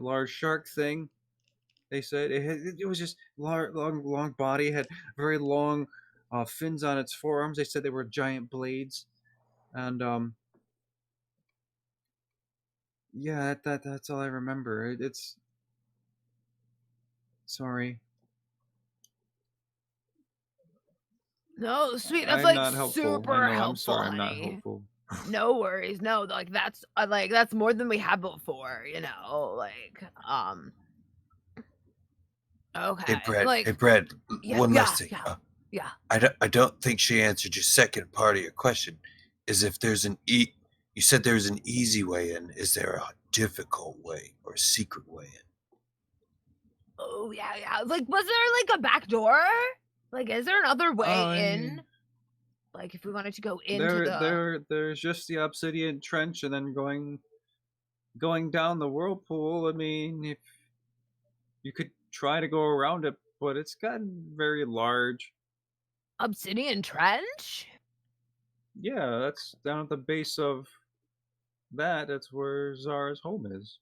large shark thing. They said it was just long body, had very long fins on its forearms. They said they were giant blades, and yeah, that's all I remember. It's sorry. No, sweet. That's I'm like not helpful. super I know, helpful. I'm sorry, I'm not honey. helpful. No worries. No, like that's more than we had before. Like Okay. Hey Brad. Yeah, One last thing. yeah. I don't think she answered your second part of your question. Is if there's you said there's an easy way in. Is there a difficult way or a secret way in. Oh yeah. Like, was there like a back door? Like, is there another way in? Like, if we wanted to go into there's just the obsidian trench, and then going down the whirlpool. I mean, if you could try to go around it, but it's gotten very large. Obsidian Trench? Yeah, that's down at the base of that. That's where Zara's home is.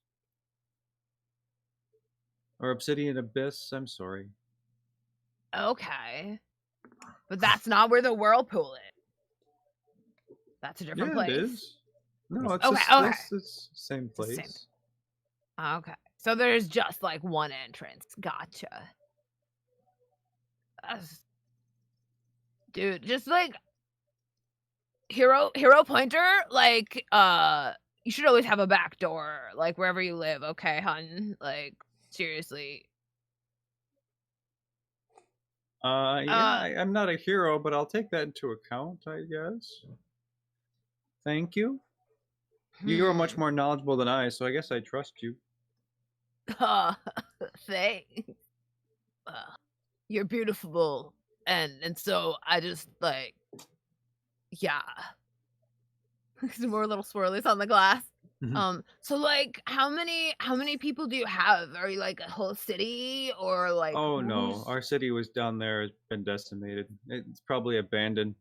Or Obsidian Abyss, I'm sorry. Okay. But that's not where the whirlpool is. That's a different place. It is. No, it's Okay. it's the same place. Okay. So there's just like one entrance. Gotcha. Dude, just like hero pointer, like you should always have a back door, like wherever you live, okay, hun? Like, seriously. I'm not a hero, but I'll take that into account, I guess. Thank you. You are much more knowledgeable than I, so I guess I trust you. Thanks. You're beautiful, and so I just like, yeah. Some more little swirlies on the glass. So like, how many people do you have? Are you like a whole city, or like? Oh no, our city was down there, has been decimated. It's probably abandoned.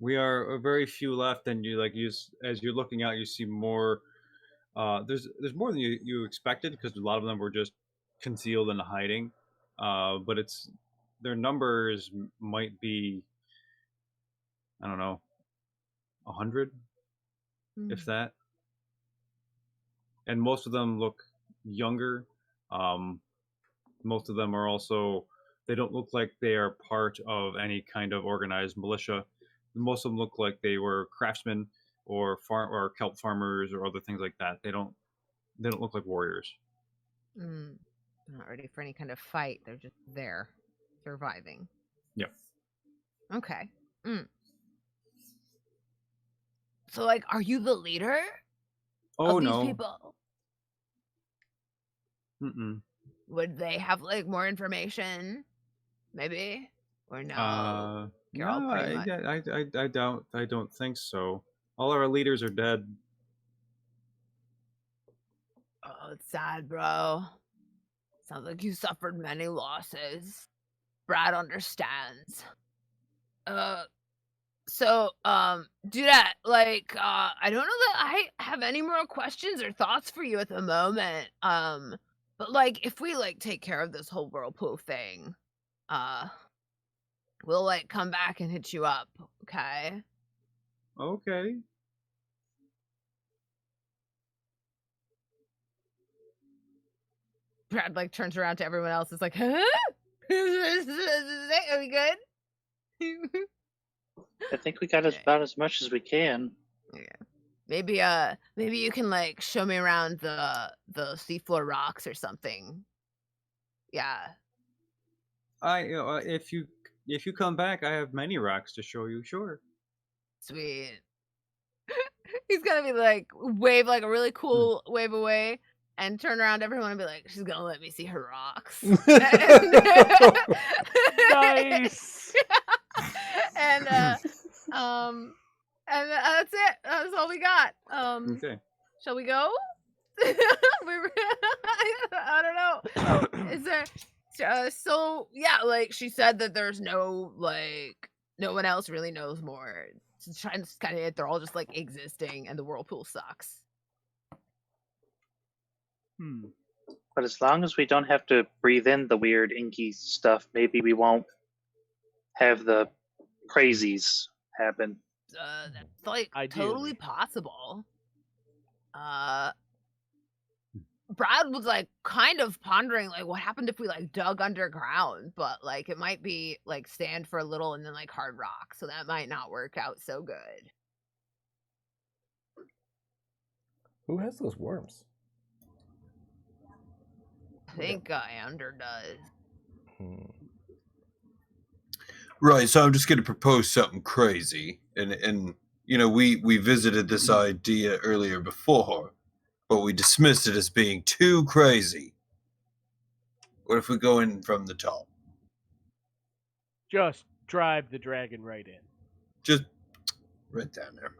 We are very few left, and as you're looking out, you see more. There's more than you expected, because a lot of them were just concealed and hiding. But their numbers might be, I don't know, 100, if that. And most of them look younger. Most of them are also, they don't look like they are part of any kind of organized militia. Most of them look like they were craftsmen or kelp farmers or other things like that. They don't look like warriors. They're not ready for any kind of fight. They're just there, surviving. Yep. Okay. So, like, are you the leader? Oh of these no. People? Mm-mm. Would they have like more information? Maybe, or no? No, I don't think so. All our leaders are dead. Oh, it's sad, bro. Sounds like you suffered many losses. Brad understands. So, Dudette, like, I don't know that I have any more questions or thoughts for you at the moment. But like, if we like take care of this whole whirlpool thing, we'll like come back and hit you up, okay? Okay. Brad like turns around to everyone else. It's like, huh? Are we good? I think we got about as much as we can. Yeah. Maybe you can like show me around the seafloor rocks or something. Yeah. If you come back, I have many rocks to show you. Sure. Sweet. He's gonna be like wave like a really cool wave away and turn around to everyone and be like, she's gonna let me see her rocks. Nice. And that's it. That's all we got. Okay. Shall we go? I don't know. Is there? So yeah, like she said that there's no one else really knows more. It's trying to kind of, they're all just like existing, and the whirlpool sucks. But as long as we don't have to breathe in the weird inky stuff, maybe we won't have the crazies happen. That's like Ideally. totally possible. Brad was like kind of pondering like what happened if we like dug underground, but like it might be like sand for a little and then like hard rock, so that might not work out so good. Who has those worms? I think Ander does. Right, so I'm just going to propose something crazy, and we visited this idea earlier before, but we dismissed it as being too crazy. What if we go in from the top? Just drive the dragon right in. Just right down there.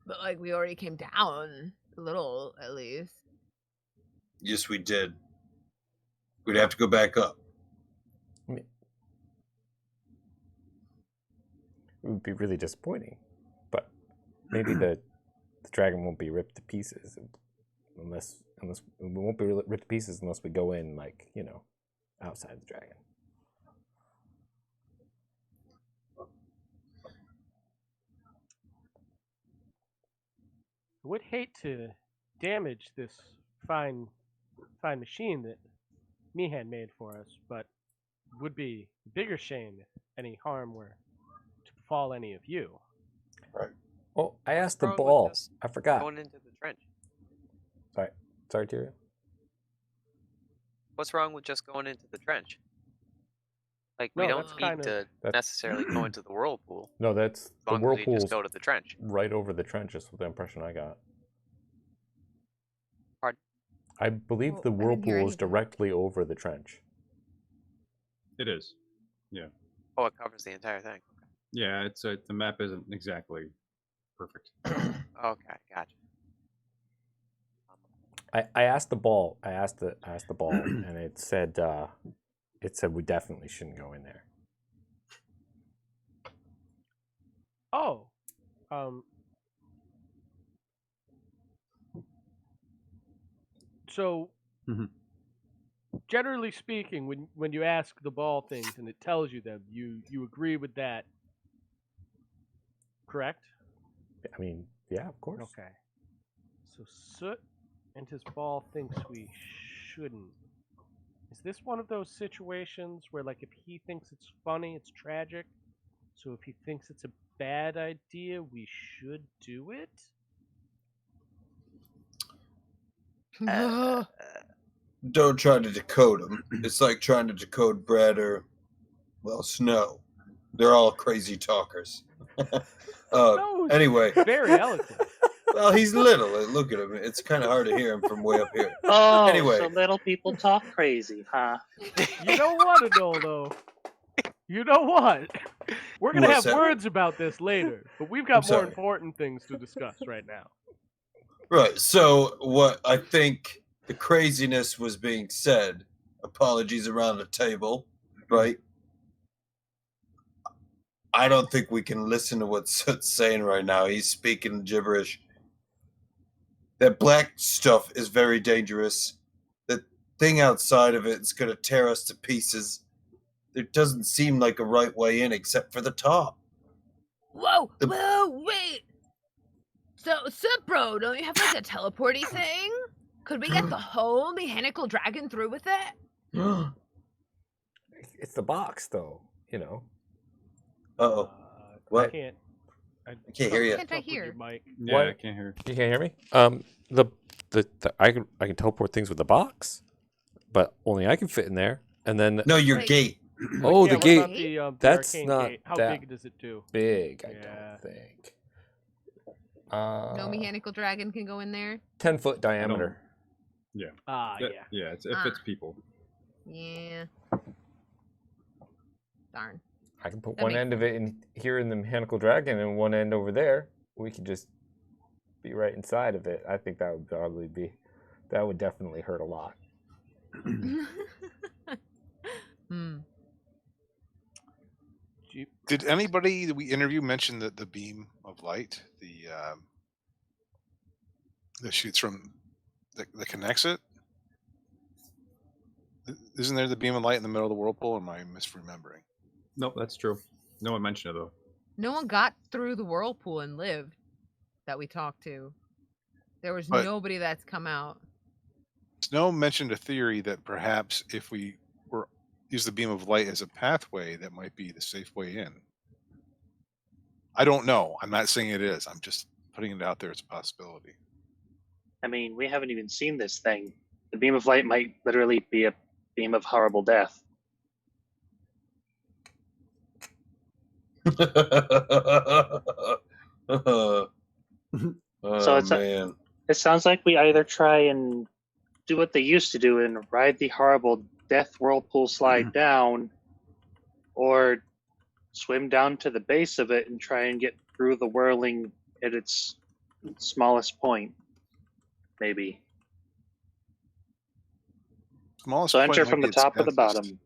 But like we already came down a little, at least. Yes, we did. We'd have to go back up. It would be really disappointing, but maybe the dragon won't be ripped to pieces unless we won't be ripped to pieces unless we go in outside the dragon. I would hate to damage this fine machine that Meehan made for us, but it would be a bigger shame if any harm were to befall any of you. Right. Oh, I asked the Wrong with ball. this? I forgot. Going into the trench. Sorry, Tyrion. What's wrong with just going into the trench? Like, No, we don't that's need kind of- to necessarily go into the whirlpool. No, that's As the long as we whirlpool's just go to the trench. right over the trench. Is the impression I got. Pardon? I believe Well, the I didn't hear whirlpool is anything. directly over the trench. It is. Oh, it covers the entire thing. Yeah, it's the map isn't exactly perfect. Okay, gotcha. I asked the ball. I asked the ball, and it said we definitely shouldn't go in there. Oh, so Mhm. generally speaking, when you ask the ball things and it tells you them, you agree with that, correct? I mean, yeah, of course. Okay. So Soot and his ball thinks we shouldn't. Is this one of those situations where, like, if he thinks it's funny, it's tragic? So if he thinks it's a bad idea, we should do it? Don't try to decode them. It's like trying to decode Brad or, Snow. They're all crazy talkers. No, Anyway, very eloquent. well, he's little. Look at him. It's kind of hard to hear him from way up here. Oh, Anyway. so little people talk crazy, huh? You don't want to know, though. You know what? We're going to What's have that? words about this later, but we've I'm got more sorry. important things to discuss right now. Right. So what I think the craziness was being said. Apologies around the table, right? I don't think we can listen to what Soot's saying right now. He's speaking gibberish. That black stuff is very dangerous. The thing outside of it is going to tear us to pieces. There doesn't seem like a right way in except for the top. Whoa, The- whoa, wait. So, bro, don't you have like a teleporty thing? Could we get the whole mechanical dragon through with it? It's the box, though. Uh-oh. What? I can't. I can't hear you. Can't I hear? Mike. Yeah, What? I can't hear. You can't hear me. I can teleport things with the box, but only I can fit in there. And then No, your Wait. gate. oh, Yeah, the what gate about the That's arcane not gate? How that big does it do? big. I Yeah. don't think. No mechanical dragon can go in there? 10-foot diameter. Ah, That- yeah. Yeah, if it's people. Yeah. Darn. I can put That one makes end of it in here in the mechanical dragon and one end over there. We could just be right inside of it. I think that would probably be. That would definitely hurt a lot. Hmm. Did anybody that we interview mention that the beam of light, that shoots from, that connects it? Isn't there the beam of light in the middle of the whirlpool? Or am I misremembering? No, that's true. No one mentioned it though. No one got through the whirlpool and lived that we talked to. There was But- nobody that's come out. Snow mentioned a theory that perhaps if we were use the beam of light as a pathway, that might be the safe way in. I don't know. I'm not saying it is. I'm just putting it out there as a possibility. I mean, we haven't even seen this thing. The beam of light might literally be a beam of horrible death. Oh, So it's man. it sounds like we either try and do what they used to do and ride the horrible death whirlpool slide down, or swim down to the base of it and try and get through the whirling at its smallest point. Maybe. Smallest So point enter might from be the its top or the fastest. bottom.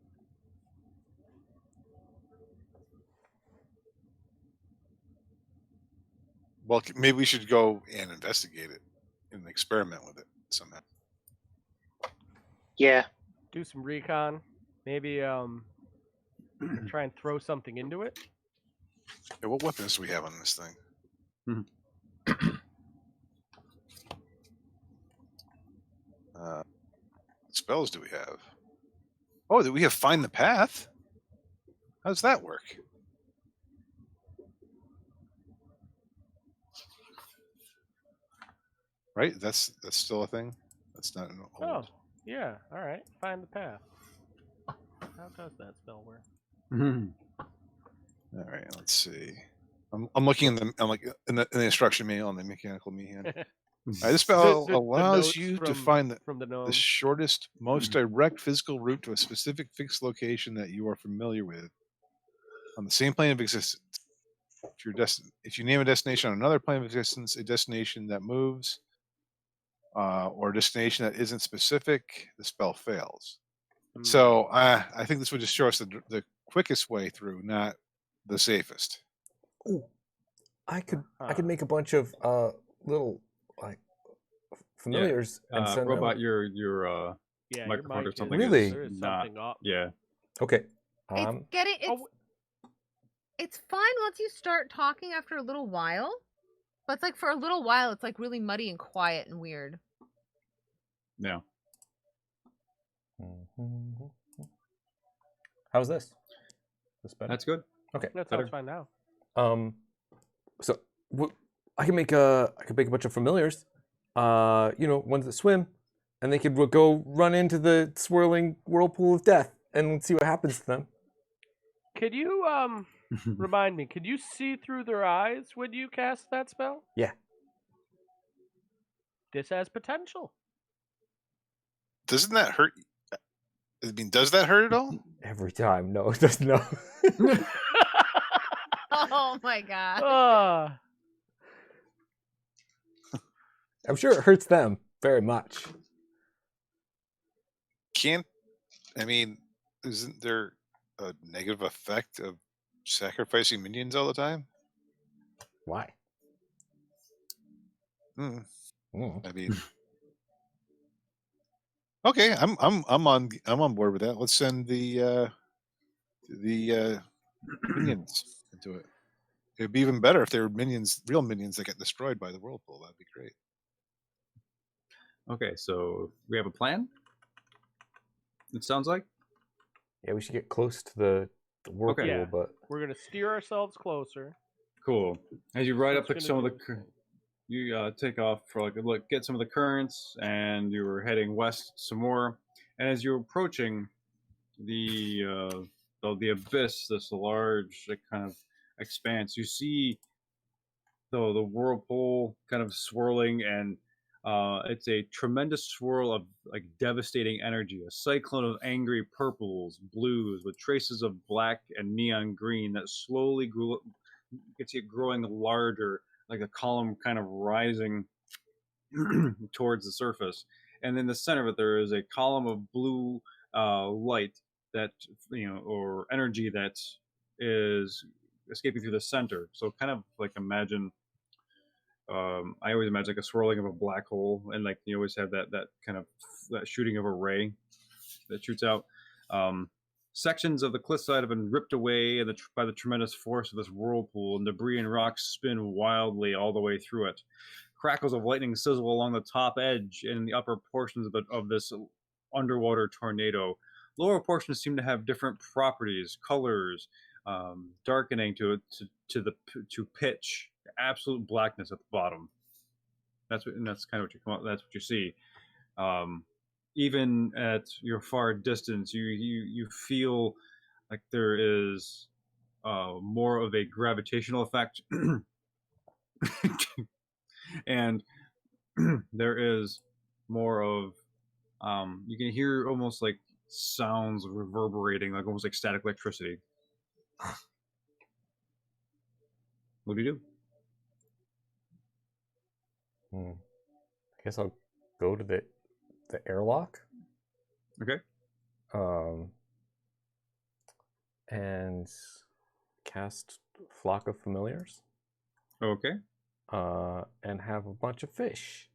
Well, maybe we should go and investigate it and experiment with it somehow. Yeah. Do some recon. Maybe try and throw something into it. Yeah, what weapons do we have on this thing? What spells do we have? Oh, do we have Find the Path? How does that work? Right? That's still a thing? That's not an old... Oh, yeah. All right. Find the path. How does that spell work? All right, let's see. I'm looking in the in the instruction manual on the mechanical me hand. This spell The allows notes you to from- find from the the gnome. shortest, most direct physical route to a specific fixed location that you are familiar with on the same plane of existence. If you name a destination on another plane of existence, a destination that moves, or a destination that isn't specific, the spell fails. So I think this would just show us the quickest way through, not the safest. Ooh, I could make a bunch of little like familiars and send robot them. your Yeah, your microphone or mic something Really? is, there is not something up. yeah. Okay. It's getting it's fine once you start talking after a little while, but it's like for a little while it's like really muddy and quiet and weird. Yeah. How's this? This better? That's good. Okay. That better. sounds fine now. So I can make a bunch of familiars. Ones that swim, and they could go run into the swirling whirlpool of death and see what happens to them. Could you remind me? Could you see through their eyes when you cast that spell? Yeah. This has potential. Doesn't that hurt? I mean, does that hurt at all? Every time. No, it doesn't. No. Oh my god. I'm sure it hurts them very much. Isn't there a negative effect of sacrificing minions all the time? Why? I Mm. mean, okay, I'm on board with that. Let's send the minions into it. It'd be even better if they were minions, real minions that get destroyed by the whirlpool. That'd be great. Okay, so we have a plan. It sounds like. Yeah, we should get close to the whirlpool, Yeah. but We're gonna steer ourselves closer. Cool. As you ride up What's some of gonna the, you take off for like a look, get some of the currents, and you were heading west some more. And as you're approaching the abyss, this large kind of expanse, you see the whirlpool kind of swirling, and it's a tremendous swirl of like devastating energy, a cyclone of angry purples, blues, with traces of black and neon green that slowly grew. You can see it growing larger, like a column kind of rising towards the surface. And in the center of it, there is a column of blue light that, or energy that is escaping through the center. So kind of like imagine, I always imagine like a swirling of a black hole, and like you always have that kind of that shooting of a ray that shoots out. Sections of the cliffside have been ripped away by the tremendous force of this whirlpool, and debris and rocks spin wildly all the way through it. Crackles of lightning sizzle along the top edge and in the upper portions of this underwater tornado. Lower portions seem to have different properties, colors, darkening to pitch, absolute blackness at the bottom. That's kind of what you see. Even at your far distance, you feel like there is more of a gravitational effect, and there is more of you can hear almost like sounds reverberating, like almost like static electricity. What do you do? I guess I'll go to the airlock. Okay. And cast Flock of Familiars. Okay. And have a bunch of fish.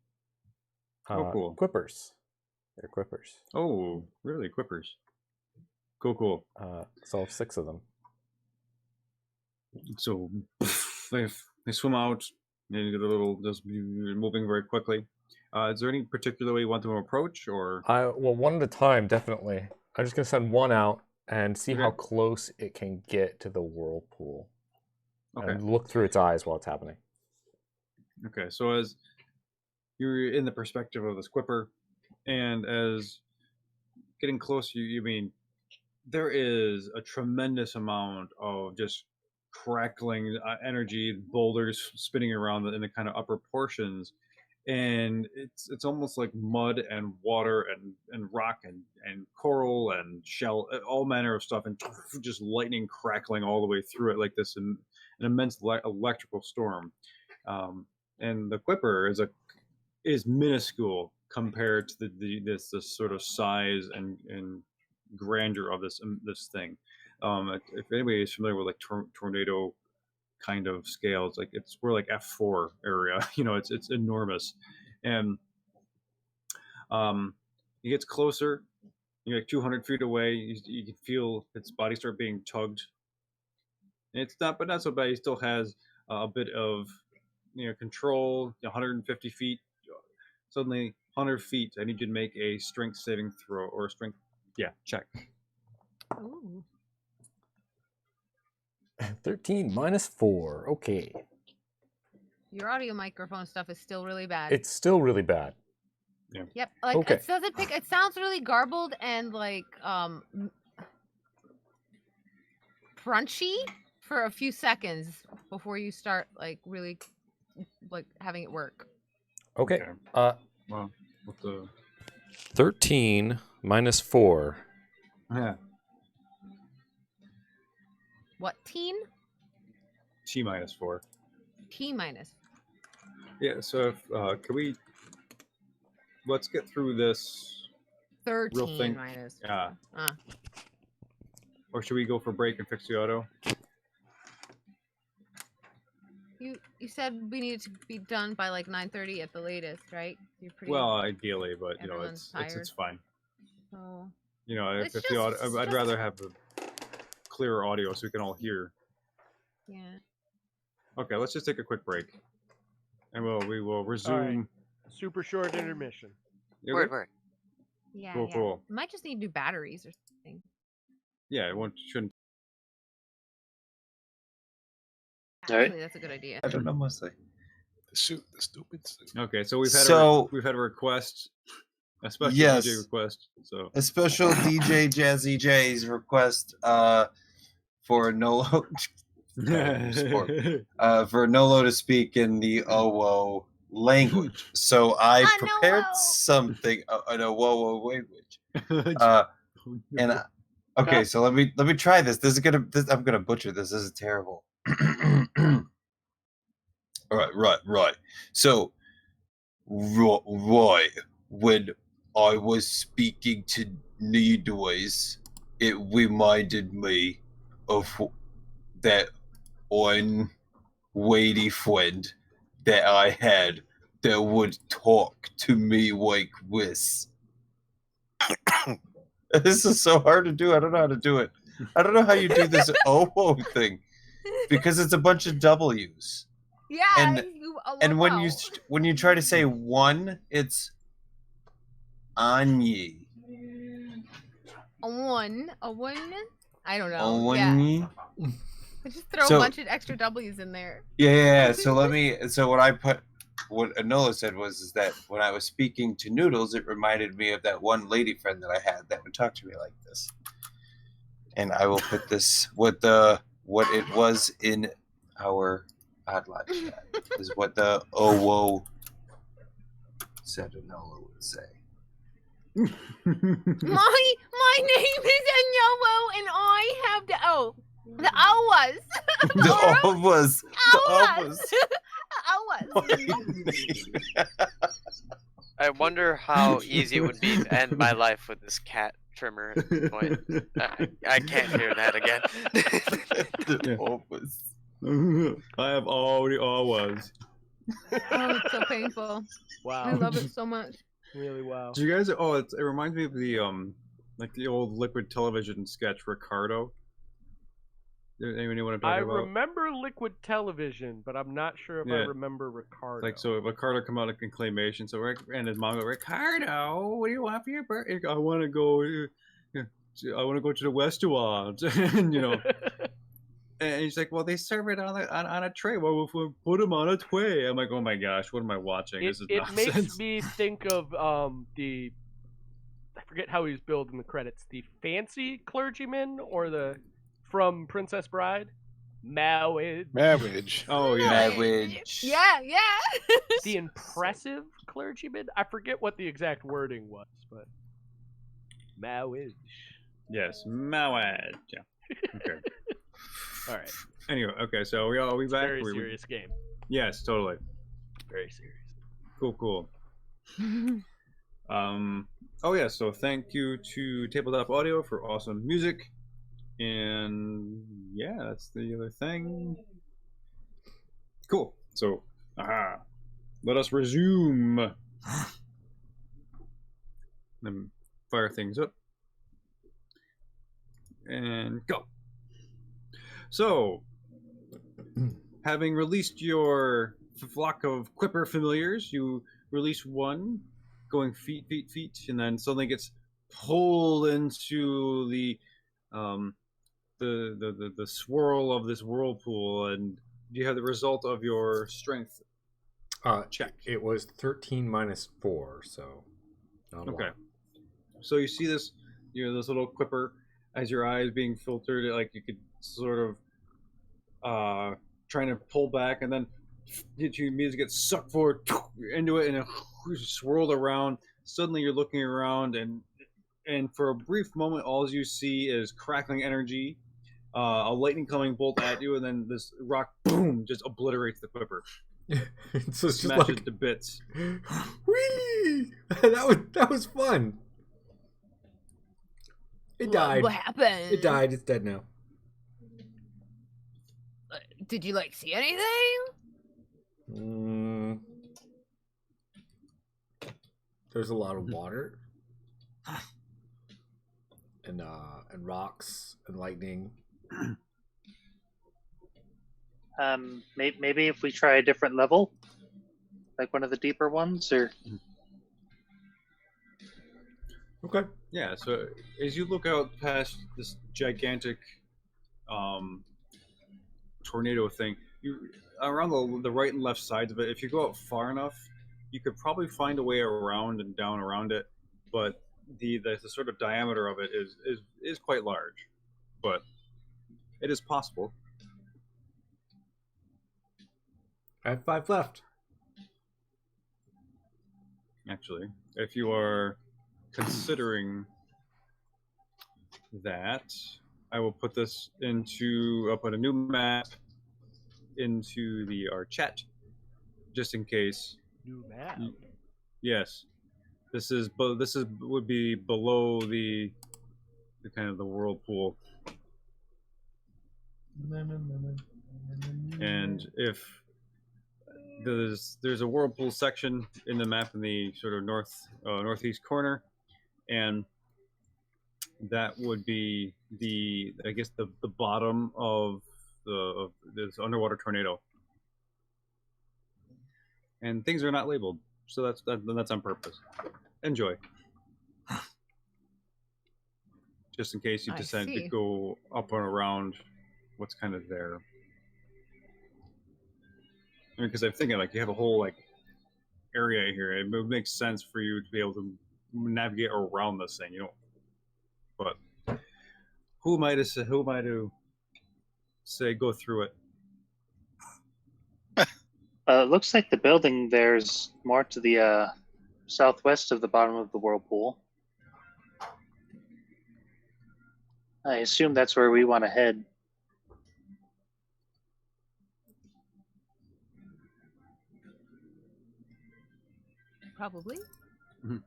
Oh, cool. Quippers. They're quippers. Oh, really? Quippers. Cool. So I have 6 of them. So they swim out, and you get a little just moving very quickly. Is there any particular way you want them to approach, or? Well, one at a time, definitely. I'm just gonna send one out and see how Okay. close it can get to the whirlpool. Okay. And look through its eyes while it's happening. Okay, so as you're in the perspective of the squipper, and as getting closer, you mean there is a tremendous amount of just crackling energy, boulders spinning around in the kind of upper portions, and it's almost like mud and water and rock and coral and shell, all manner of stuff, and just lightning crackling all the way through it like this, an immense electrical storm. And the Quipper is minuscule compared to this sort of size and grandeur of this thing. If anybody is familiar with like tornado kind of scale, it's like we're like F4 area. It's enormous, and it gets closer. You're like 200 feet away. You can feel its body start being tugged. And it's not so bad. He still has a bit of control. 150 feet. Suddenly 100 feet. I need you to make a strength saving throw or a strength. Yeah, check. Ooh. 13 minus 4. Okay. Your audio microphone stuff is still really bad. It's still really bad. Yep. Like Okay. it doesn't pick. It sounds really garbled and like crunchy for a few seconds before you start like really like having it work. Okay. Wow. What the? 13 minus 4. Yeah. What teen? T minus 4. T minus. Yeah. So if can we? Let's get through this. 13 thing. minus. Yeah. Uh. Or should we go for break and fix the auto? You said we needed to be done by like 9:30 at the latest, right? You're pretty. Well, ideally, but Everyone's it's fine. So. If It's the audio, just- I'd rather have a clearer audio so we can all hear. Yeah. Okay, let's just take a quick break, and we will resume. Super short intermission. Yeah, Word. Yeah. Cool, yeah. cool. Might just need new batteries or something. Yeah, it shouldn't. All right. Actually, that's a good idea. I don't know mostly. The stupid suit. Okay, so we've had So- a request, a special Yes. DJ request. So A special DJ Jazzy J's request for Nolo for Nolo to speak in the AnOwO language. So I prepared AnOwO. something an AnOwO language. Okay, so let me try this. I'm gonna butcher this. This is terrible. Right. So, right when I was speaking to Needways, it reminded me of that one weighty friend that I had that would talk to me like this. This is so hard to do. I don't know how to do it. I don't know how you do this OWO thing because it's a bunch of W's. Yeah. And when you try to say one, it's Anyi. A one. I don't know. Onyi. Yeah. Just throw So- a bunch of extra W's in there. Yeah. So what Anola said was that when I was speaking to Noodles, it reminded me of that one lady friend that I had that would talk to me like this. And I will put this with the what it was in our Oddlot chat. Is what the AnOwO said AnOwO would say. My name is AnOwO, and I have the O. The O was. The O was. The O was. I wonder how easy it would be to end my life with this cat trimmer at this point. I can't hear that again. The O was. I have already all was. Oh, it's so painful. Wow. I love it so much. Really wow. Do you guys? Oh, it reminds me of the like the old Liquid Television sketch Ricardo. Anyone know what I'm I talking about? remember Liquid Television, but I'm not sure if I Yeah. remember Ricardo. Like, so Ricardo come out in claymation. So and his mom go, Ricardo, what do you want for your birthday? I want to go. I want to go to the restaurant, and you know. And he's like, well, they serve it on a tray. Well, if we put them on a tray, I'm like, oh my gosh, what am I watching? This is it nonsense. makes me think of the I forget how he's billed in the credits. The fancy clergyman or the from Princess Bride, Marriage. Oh yeah. Marriage. Yeah. the impressive clergyman. I forget what the exact wording was, but marriage. Yes, marriage. Yeah. Okay. All right. Anyway, okay, so we back. Very serious game. Yes, totally. Very serious. Cool. Oh yeah, so thank you to Tabletop Audio for awesome music. And yeah, that's the other thing. Cool. So, let us resume. Then fire things up. And go. So, having released your flock of Quipper familiars, you release one, going feet, and then suddenly gets pulled into the swirl of this whirlpool. And do you have the result of your strength check? It was 13 minus 4, so not a Okay. lot. So you see this, this little Quipper as your eyes being filtered, like you could sort of trying to pull back, and then you immediately get sucked forward into it, and it swirled around. Suddenly, you're looking around, and for a brief moment, all you see is crackling energy, a lightning coming bolt at you, and then this rock, boom, just obliterates the Quipper, So it's just smashes like it to bits. whee! That was fun. It died. What happened? It died. It's dead now. Did you see anything? There's a lot of water and rocks and lightning. Maybe if we try a different level, like one of the deeper ones, or Okay. Yeah, so as you look out past this gigantic tornado thing, you around the right and left sides of it, if you go out far enough, you could probably find a way around and down around it, but the sort of diameter of it is quite large, but it is possible. I have 5 left. Actually, if you are considering that, I will put this I'll put a new map into our chat, just in case. New map. Yes, this would be below the kind of the whirlpool. And if there's a whirlpool section in the map in the sort of northeast corner, and that would be the bottom of this underwater tornado. And things are not labeled, so that's on purpose. Enjoy. Just in case you I decide to see. go up and around what's kind of there. I mean, because I'm thinking you have a whole area here. It would make sense for you to be able to navigate around this thing, But who am I to say go through it. It looks like the building there's more to the southwest of the bottom of the whirlpool. I assume that's where we want to head. Probably. Of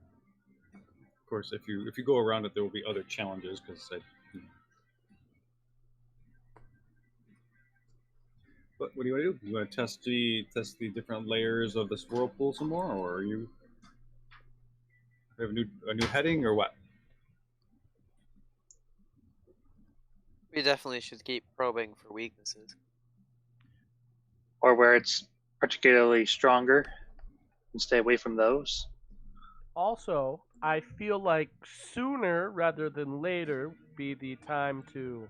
course, if you go around it, there will be other challenges because But what do you want to do? You want to test the different layers of this whirlpool some more, or are you have a new heading, or what? We definitely should keep probing for weaknesses. Or where it's particularly stronger and stay away from those. Also, I feel like sooner rather than later would be the time to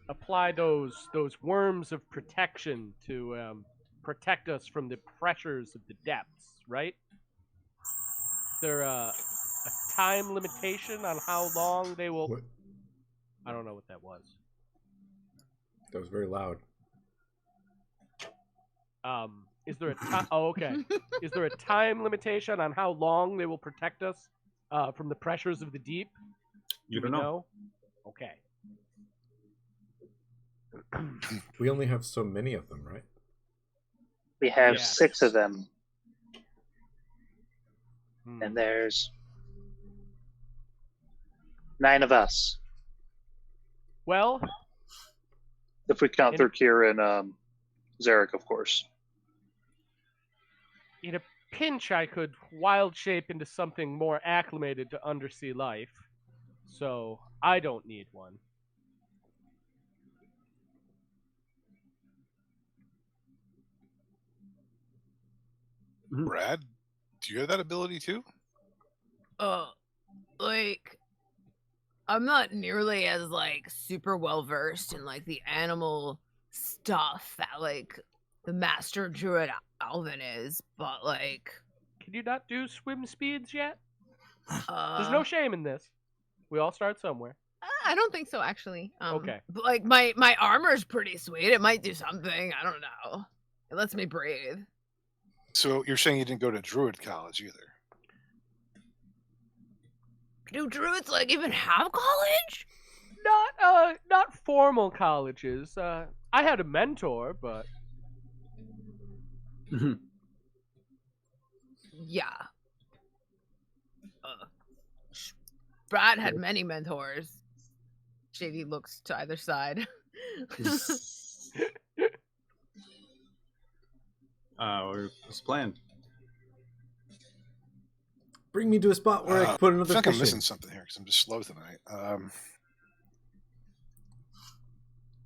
apply those worms of protection to protect us from the pressures of the depths, right? Is there a time limitation on how long they will... What? I don't know what that was. That was very loud. Is there a time... Oh, okay. Is there a time limitation on how long they will protect us from the pressures of the deep? You Do don't we know. Okay. We only have so many of them, right? We have Yes. 6 of them, Hmm. and there's 9 of us. Well, If we count And- through Kira and Zarek, of course. in a pinch, I could wild shape into something more acclimated to undersea life, so I don't need one. Brad, do you have that ability too? Like, I'm not nearly as like super well versed in like the animal stuff that like the master druid Alvin is, but like Can you not do swim speeds yet? uh There's no shame in this. We all start somewhere. I don't think so actually. Okay. But like my armor's pretty sweet. It might do something. I don't know. It lets me breathe. So you're saying you didn't go to Druid College either? Do druids like even have college? Not formal colleges. I had a mentor, but Yeah. Brad had many mentors. JD looks to either side. What's planned? Bring me to a spot where I can put I another feel like I'm fish missing in. something here because I'm just slow tonight.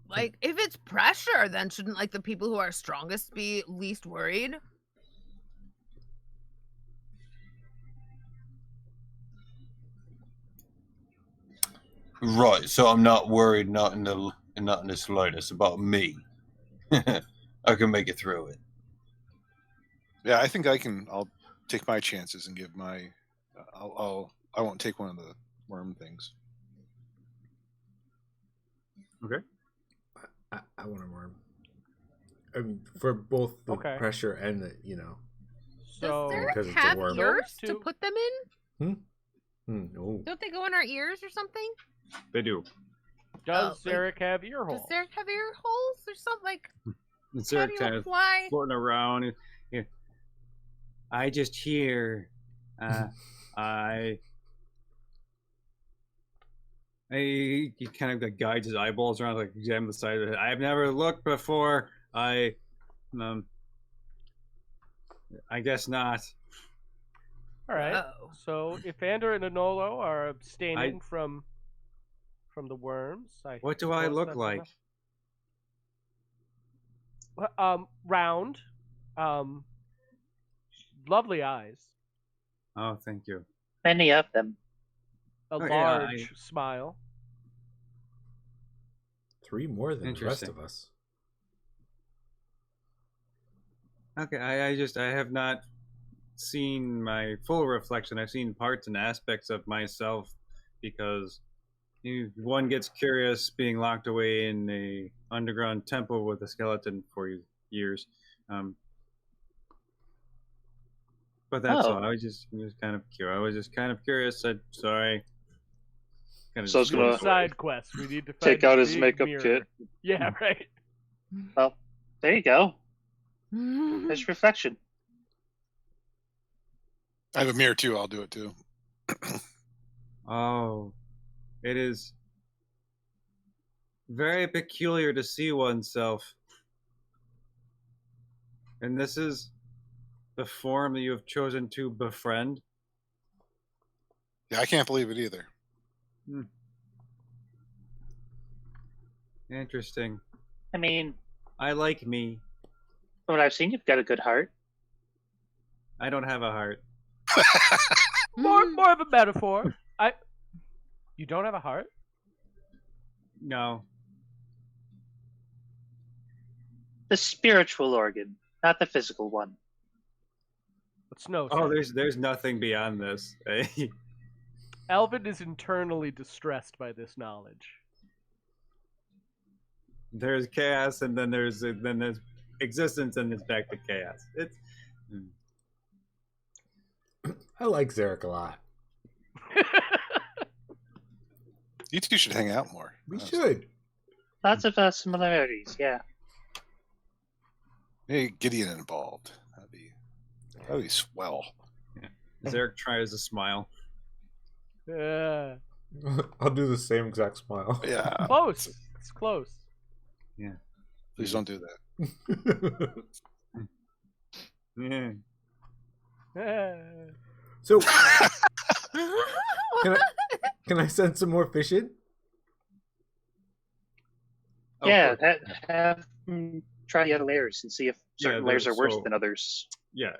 Like, if it's pressure, then shouldn't like the people who are strongest be least worried? Right, so I'm not worried, not in the slightest about me. I can make it through it. Yeah, I think I'll take my chances and give my. I won't take one of the worm things. Okay. I want a worm. I mean, for both the Okay. pressure and the, so Does because Derek it's a have worm. ears Those to two- put them in? No. Don't they go in our ears or something? They do. does like, Zarek have ear Does holes? Derek have ear holes or something? Like, It's how there do you kind of apply? floating around. Yeah. I just hear. He kind of like guides his eyeballs around, like examine the side of it. I've never looked before. I guess not. All right. Oh. So if Ander and AnOwO are abstaining from the worms, What do I suppose look that's like? enough. Round, lovely eyes, Oh, thank you. Many of them. a yeah, large smile. 3 more than the rest Interesting. of us. Okay, I have not seen my full reflection. I've seen parts and aspects of myself because One gets curious being locked away in a underground temple with a skeleton for years. But that's all. I was just kind of curious. I was just kind of curious. Sorry. So I was gonna side quest. We need to take find out a his big makeup mirror. kit. Yeah, right. Well, there you go. There's reflection. I have a mirror too. I'll do it too. Oh, it is very peculiar to see oneself. And this is the form that you have chosen to befriend? Yeah, I can't believe it either. Interesting. I mean, I like me. from what I've seen, you've got a good heart. I don't have a heart. More of a metaphor. You don't have a heart? No. The spiritual organ, not the physical one. What's no? Oh, there's nothing beyond this. Alvin is internally distressed by this knowledge. There's chaos, and then there's existence, and it's back to chaos. It's. I like Zarek a lot. You two should hang out more. We should. Lots of similarities, yeah. Maybe Gideon involved. That'd be swell. Yeah. Zarek tries to smile. Yeah. I'll do the same exact smile. Yeah. Close. It's close. Yeah. Please don't do that. Yeah. So, can I send some more fish in? Yeah, have try the other layers and see if certain layers are worse than others. Yeah,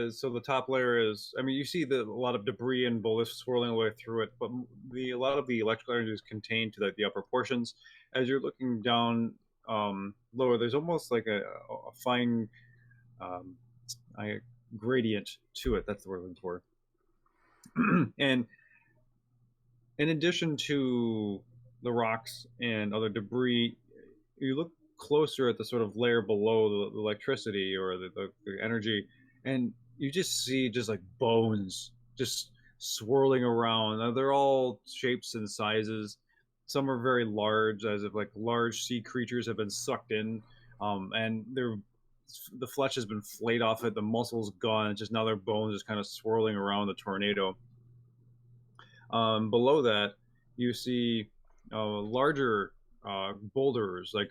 so the top layer is, I mean, you see a lot of debris and bolus swirling away through it, but a lot of the electrical energy is contained to the upper portions. As you're looking down lower, there's almost like a fine gradient to it. That's the word I'm looking for. And in addition to the rocks and other debris, you look closer at the sort of layer below the electricity or the energy, and you just see just like bones just swirling around. Now, they're all shapes and sizes. Some are very large, as if like large sea creatures have been sucked in, and the flesh has been flayed off it. The muscle's gone. It's just now their bones just kind of swirling around the tornado. Below that, you see larger boulders, like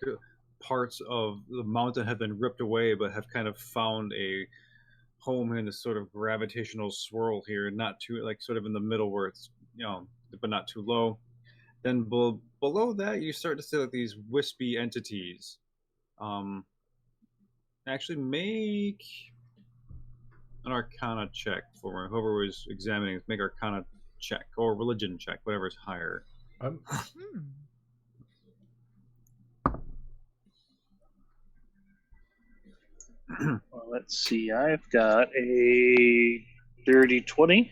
parts of the mountain have been ripped away, but have kind of found a home in this sort of gravitational swirl here, not too like sort of in the middle where it's but not too low. Then below that, you start to see like these wispy entities. Actually, make an Arcana check for me. Whoever was examining, make Arcana check or religion check, whatever's higher. Well, let's see. I've got a dirty 20.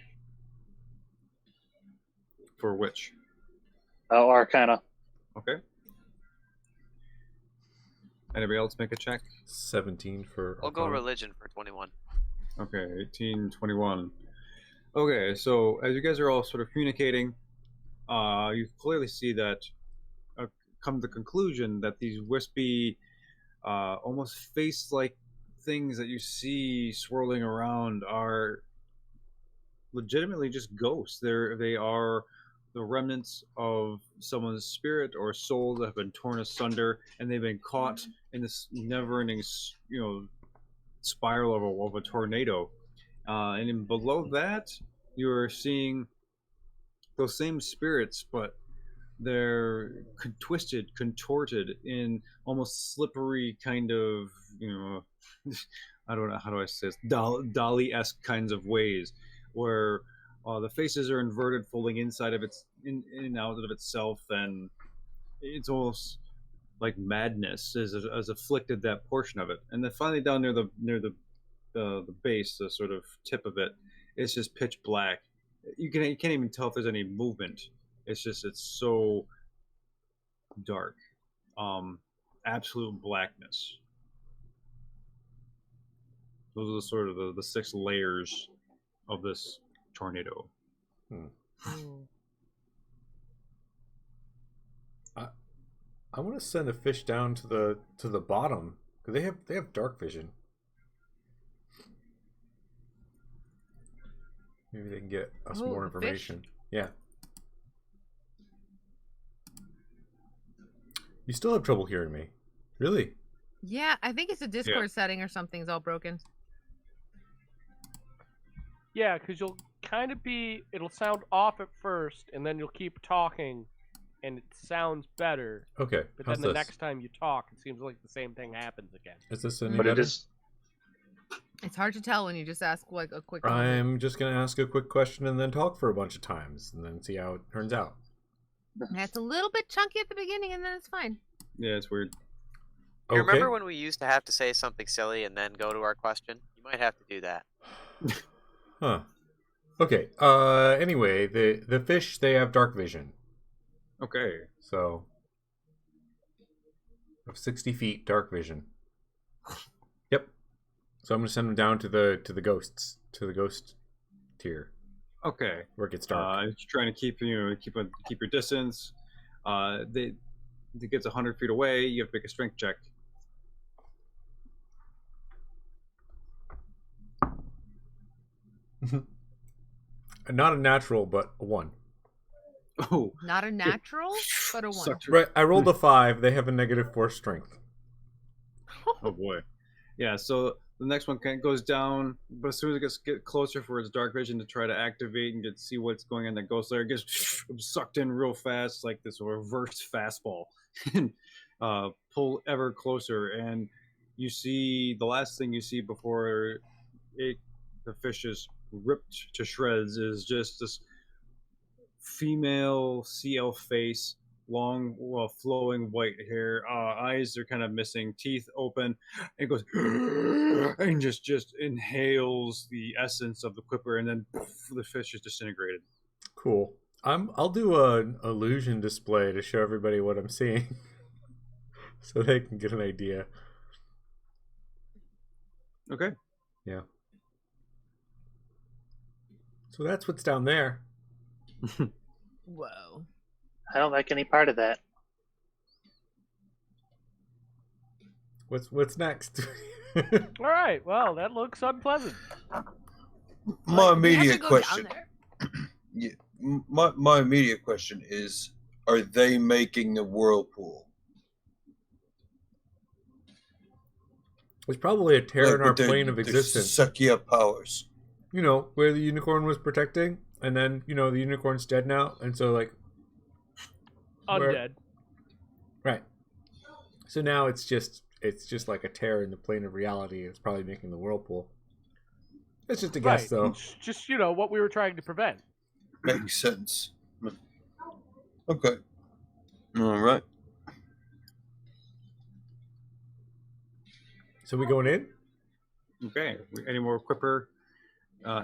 For which? Arcana. Okay. Anybody else make a check? 17 for. We'll go religion for 21. Okay, 18, 21. Okay, so as you guys are all sort of communicating, you clearly see that come to the conclusion that these wispy, almost face-like things that you see swirling around are legitimately just ghosts. They are the remnants of someone's spirit or soul that have been torn asunder, and they've been caught in this never-ending, spiral of a tornado. And then below that, you're seeing those same spirits, but they're twisted, contorted in almost slippery kind of, I don't know, how do I say this, Dali-esque kinds of ways, where the faces are inverted, folding inside of in and out of itself, and it's almost like madness has afflicted that portion of it. And then finally down near the base, the sort of tip of it, it's just pitch black. You can't even tell if there's any movement. It's so dark. Absolute blackness. Those are sort of the 6 layers of this tornado. I want to send a fish down to the bottom because they have dark vision. Maybe they can get us more information. Fish? Yeah. You still have trouble hearing me, really? Yeah, I think it's a Discord setting or something's all broken. Yeah, because you'll kind of it'll sound off at first, and then you'll keep talking, and it sounds better. Okay. But how's then the this? next time you talk, it seems like the same thing happens again. Is this any But better? It's hard to tell when you just ask like a quick one. I'm just gonna ask a quick question and then talk for a bunch of times and then see how it turns out. It's a little bit chunky at the beginning, and then it's fine. Yeah, it's weird. You Okay. remember when we used to have to say something silly and then go to our question? You might have to do that. Huh. Okay. Anyway, the fish, they have dark vision. Okay. So of 60 feet dark vision. Yep. So I'm gonna send them down to the ghosts, to the ghost tier Okay. where it gets dark. Just trying to keep your distance. It gets 100 feet away. You have to make a strength check. Not a natural, but a 1. Oh. Not a natural, but a 1. Sucked. Right. I rolled a 5. They have a -4 strength. Oh boy. Yeah. So the next one goes down, but as soon as it gets closer for its dark vision to try to activate and see what's going on in the ghost layer, it gets sucked in real fast, like this reverse fastball, and pull ever closer. And you see the last thing you see before the fish is ripped to shreds is just this female sea elf face, long, flowing white hair, eyes are kind of missing, teeth open, and goes and just inhales the essence of the quipper, and then the fish is disintegrated. Cool. I'll do an illusion display to show everybody what I'm seeing, so they can get an idea. Okay. Yeah. So that's what's down there. Whoa. I don't like any part of that. What's next? All right. Well, that looks unpleasant. My Like, we have to immediate go question. down there? Yeah, my immediate question is: are they making the whirlpool? There's probably a tear Like in our with their- plane of their existence. Sucky up powers. You know, where the unicorn was protecting, and then, you know, the unicorn's dead now, and so, like... Undead. Right. So now it's just like a tear in the plane of reality. It's probably making the whirlpool. It's just a guess, Right. though. It's just, what we were trying to prevent. Makes sense. Okay. All right. So we going in? Okay. Any more quipper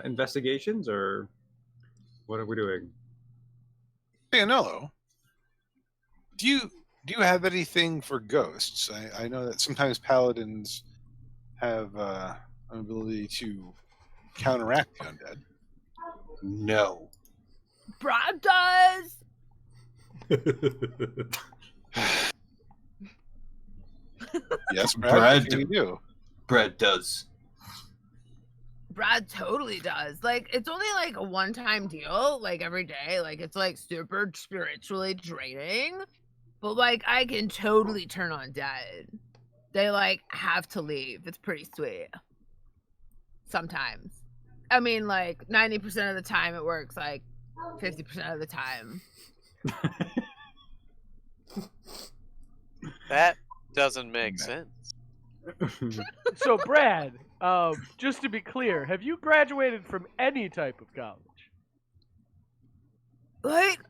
investigations, or what are we doing? Hey, AnOwO, do you have anything for ghosts? I know that sometimes paladins have an ability to counteract the undead. No. Brad does. Yes, Brad, Brad what can you do? Brad does. Brad totally does. Like, it's only like a one-time deal, like every day. Like, it's like super spiritually draining. But like, I can totally turn on dead. They like have to leave. It's pretty sweet. Sometimes. I mean, like 90% of the time it works. Like 50% of the time. That doesn't make sense. So, Brad, just to be clear, have you graduated from any type of college? Like,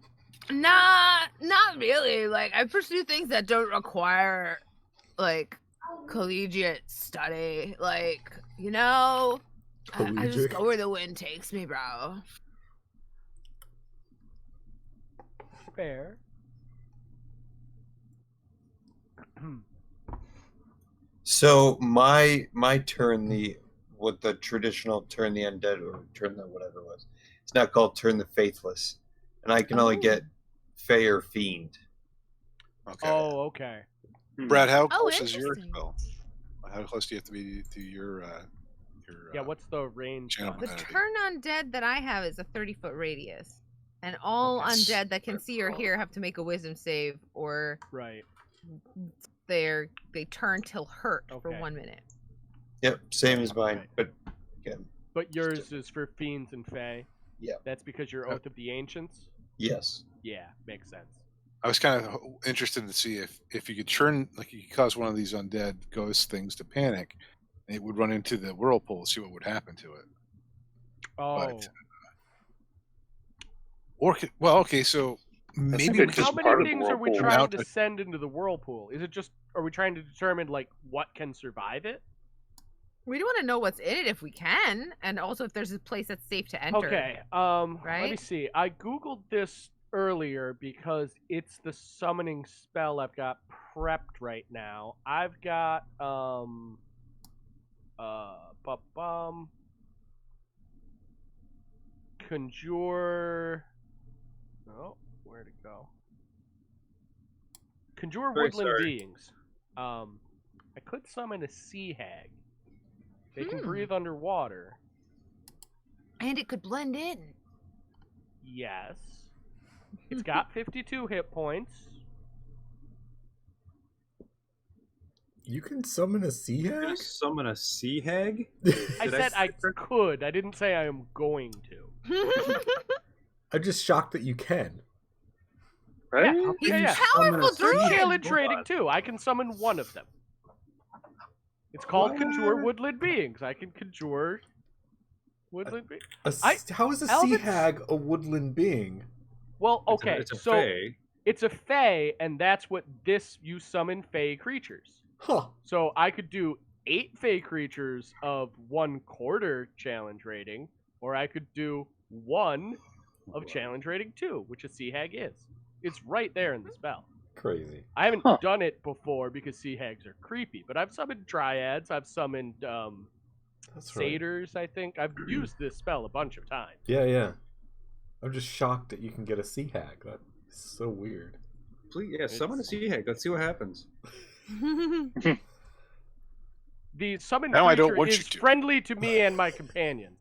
not really. Like, I pursue things that don't require like collegiate study. Like, you know, I just go where the wind takes me, bro. Fair. So my turn the traditional turn the undead or turn the whatever it was. It's now called turn the faithless, and I can only get Fey or Fiend. Okay. Oh, okay. Brad, how Oh, close is your interesting. spell? How close do you have to be to your Yeah, what's the range? channel on The it? divinity? turn undead that I have is a 30-foot radius. And all Okay. undead that can see or hear have to make a wisdom save, or Right. they turn till hurt for Okay. 1 minute. Yep, same as mine, Right. but again, But yours is for fiends and fae. Yeah. That's because you're Oath of the Ancients. yes. Yeah, makes sense. I was kind of interested to see if you could turn, like, you could cause one of these undead ghost things to panic, and it would run into the whirlpool, see what would happen to it. Oh, Or okay, so maybe good we just how could many part of the things are we whirlpool. trying Mount to a- send into the whirlpool? Is it just? Are we trying to determine like what can survive it? We do want to know what's in it if we can, and also if there's a place that's safe to enter. Okay. Let me Right? see. I googled this earlier because it's the summoning spell I've got prepped right now. I've got conjure. Oh, where'd it go? Conjure Very woodland sorry. beings. I could summon a sea hag. They can Hmm. breathe underwater. And it could blend in. Yes. It's got 52 hit points. You can summon a sea You're gonna hag? summon a sea hag? I Did said I say that? could. I didn't say I am going to. I'm just shocked that you can. Right? He's Yeah. powerful Summon a druid. sea Challenge hag? rating too. I can summon one of them. It's called Conjure What? Woodland Beings. I can conjure woodland beings. How is a sea Elvis- hag a woodland being? Well, okay, It's a so fae. it's a fae, and that's what you summon fae creatures. Huh. So I could do 8 fae creatures of 1/4 challenge rating, or I could do 1 of challenge rating 2, which a sea hag is. It's right there in the spell. Crazy. I haven't Huh. done it before because sea hags are creepy, but I've summoned dryads, I've summoned That's right. satyrs, I think. I've used this spell a bunch of times. Yeah. I'm just shocked that you can get a sea hag. That's so weird. Please, yeah, summon a sea hag. Let's see what happens. The summoned Now I don't creature want you is to. friendly to me and my companion.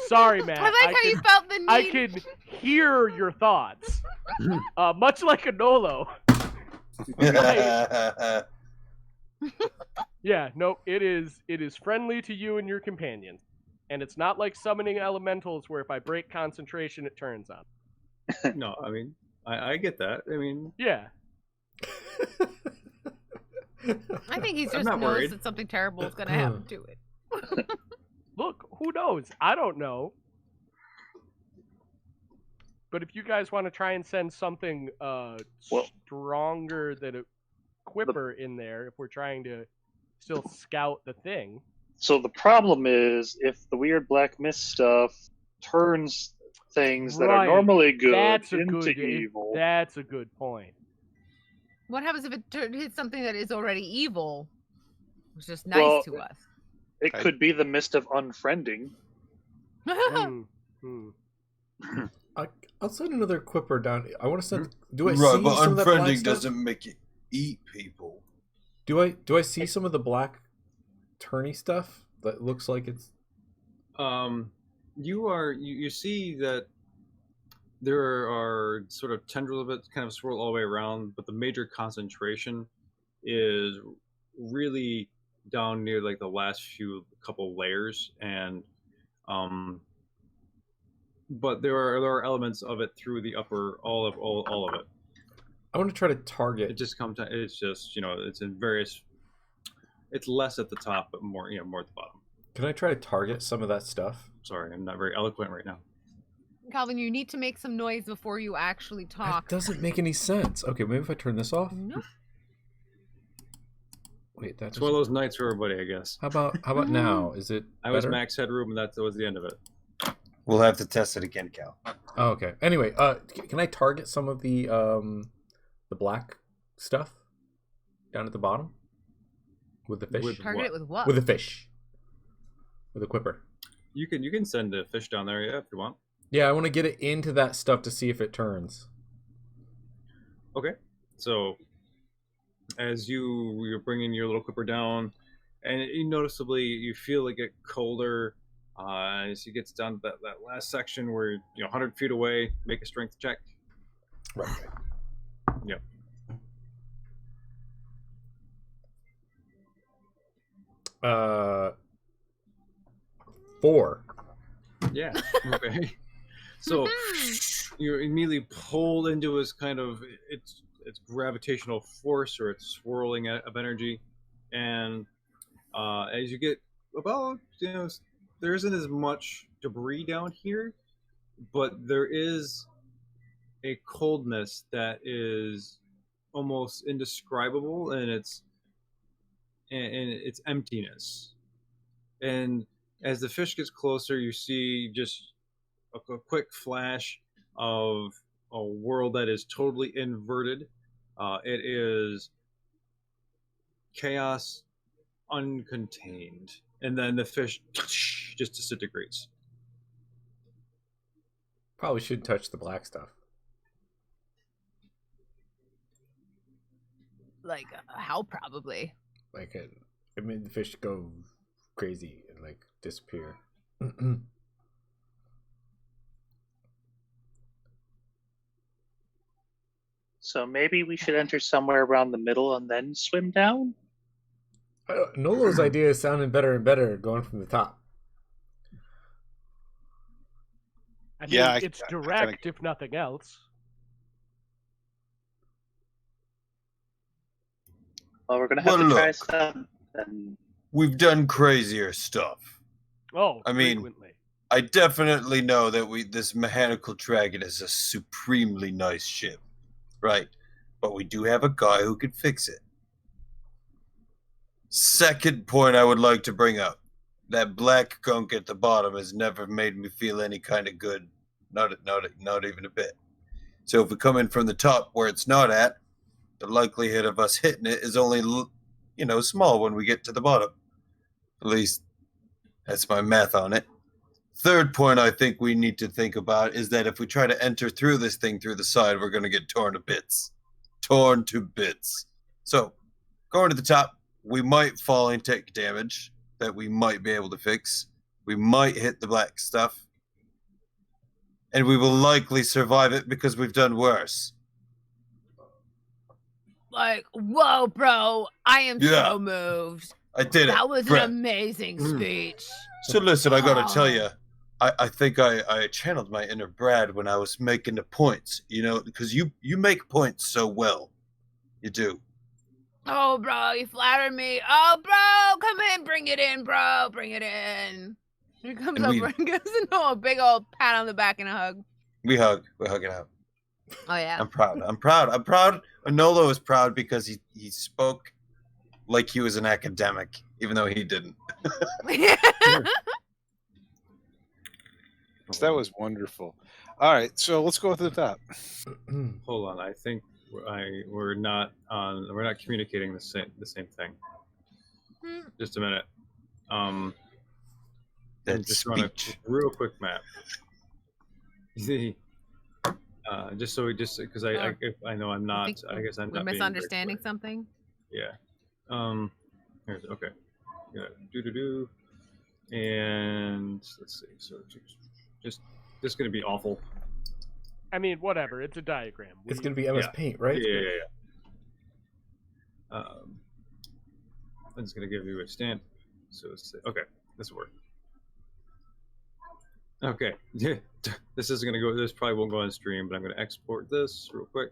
Sorry, Matt. I like how you felt the need. I can hear your thoughts. Much like AnOwO. Yeah, no, it is friendly to you and your companion. And it's not like summoning elementals where if I break concentration it turns on. No, I mean, I get that. I mean, Yeah. I think he I'm just not knows worried. that something terrible is going to happen to it. Look, who knows? I don't know. But if you guys want to try and send something stronger than a Quipper in there, if we're trying to still scout the thing. So the problem is if the weird black mist stuff turns things that are Right. normally good That's a into good evil. That's a good point. What happens if it hits something that is already evil? It's just nice Well, to us. It could be the mist of unfriending. I'll send another Quipper down. I want to send. Do I Right, see but some of that black unfriending stuff? doesn't make you eat people. Do I see some of the black turny stuff that looks like it's? you see that there are sort of tendrils of it kind of swirl all the way around, but the major concentration is really down near like the last couple layers, and but there are elements of it through the upper all of it. I want to try to target. It just comes. It's just it's in various. It's less at the top, but more more at the bottom. Can I try to target some of that stuff? Sorry, I'm not very eloquent right now. Calvin, you need to make some noise before you actually talk. That doesn't make any sense. Okay, maybe if I turn this off. Nope. Wait, that's It's one of those nights for everybody, I guess. How about now? Is it? I was better? max headroom, and that was the end of it. We'll have to test it again, Cal. Oh, okay. Anyway, can I target some of the black stuff down at the bottom with the fish? With Target it with what? With a fish. With a quipper. You can send a fish down there, yeah, if you want. Yeah, I want to get it into that stuff to see if it turns. Okay. So as you're bringing your little clipper down, and noticeably you feel it get colder as it gets down to that last section where 100 feet away. Make a strength check. Right. Yep. Uh, 4. Yeah. Okay. So you're immediately pulled into his kind of its gravitational force, or its swirling of energy, and as you get about, there isn't as much debris down here, but there is a coldness that is almost indescribable, and its emptiness. And as the fish gets closer, you see just a quick flash of a world that is totally inverted. It is chaos uncontained, and then the fish just disintegrates. Probably should touch the black stuff. Like, how probably? Like, it made the fish go crazy and, like, disappear. So maybe we should enter somewhere around the middle and then swim down? Nolo's idea is sounding better and better going from the top. I mean, Yeah, it's direct, if nothing else. Well, we're going to have to try something. We've done crazier stuff. Oh, I mean, frequently. I definitely know that this mechanical dragon is a supremely nice ship, right? But we do have a guy who can fix it. Second point I would like to bring up. That black gunk at the bottom has never made me feel any kind of good. Not even a bit. So if we come in from the top where it's not at, the likelihood of us hitting it is only, small when we get to the bottom. At least that's my math on it. Third point I think we need to think about is that if we try to enter through this thing through the side, we're going to get torn to bits. Torn to bits. So, going to the top, we might fall and take damage that we might be able to fix. We might hit the black stuff. And we will likely survive it because we've done worse. Like, whoa, bro, I am so moved. I did it. That was Brett. an amazing speech. So listen, I gotta tell you, I think I channeled my inner Brad when I was making the points, because you make points so well. You do. Oh, bro, you flatter me. Oh, bro, come in, bring it in, bro, bring it in. He comes over and gives a big old pat on the back and a hug. We hug. We're hugging out. Oh, yeah. I'm proud. AnOwO is proud because he spoke like he was an academic, even though he didn't. So that was wonderful. All right, so let's go to the top. Hold on, I think we're not communicating the same thing. Just a minute. Just run a real quick map. Just because I know I'm not. I guess I'm not. We're misunderstanding something. Yeah. Here's okay. Yeah. And let's see. So just gonna be awful. I mean, whatever. It's a diagram. It's gonna be MS Paint, right? Yeah. I'm just gonna give you a stamp. So okay, this will work. Okay, yeah, this isn't gonna go. This probably won't go on stream, but I'm gonna export this real quick.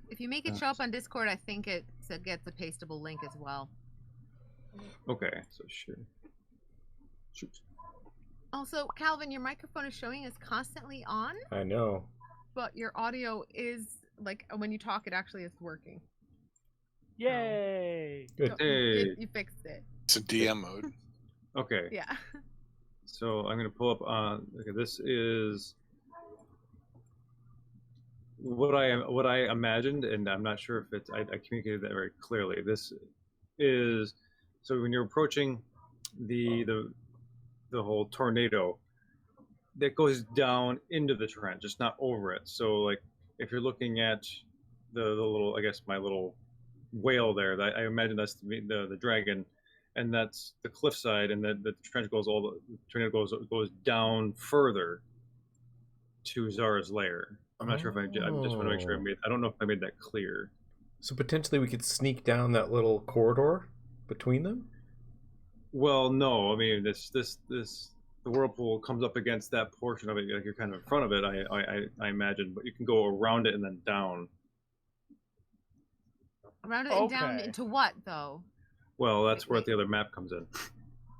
If you make it show up on Discord, I think it gets a pastable link as well. Okay, so sure. Shoot. Also, Calvin, your microphone is showing us constantly on, I know. but your audio is like when you talk, it actually is working. Yay! Good. So Hey. you fixed it. It's a DM mode. Okay. Yeah. So I'm going to pull up. Okay, this is what I imagined, and I'm not sure if it's. I communicated that very clearly. This is so when you're approaching the whole tornado that goes down into the trench, it's not over it. So like if you're looking at the little, I guess my little whale there, that I imagine that's the dragon, and that's the cliffside, and the trench goes the tornado goes down further to Zara's lair. I'm not sure if I just want to make sure I don't know if I made that clear. So potentially we could sneak down that little corridor between them? Well, no. I mean, the whirlpool comes up against that portion of it. Like you're kind of in front of it, I imagine, but you can go around it and then down. Around it and down Okay. into what, though? Well, that's where the other map comes in.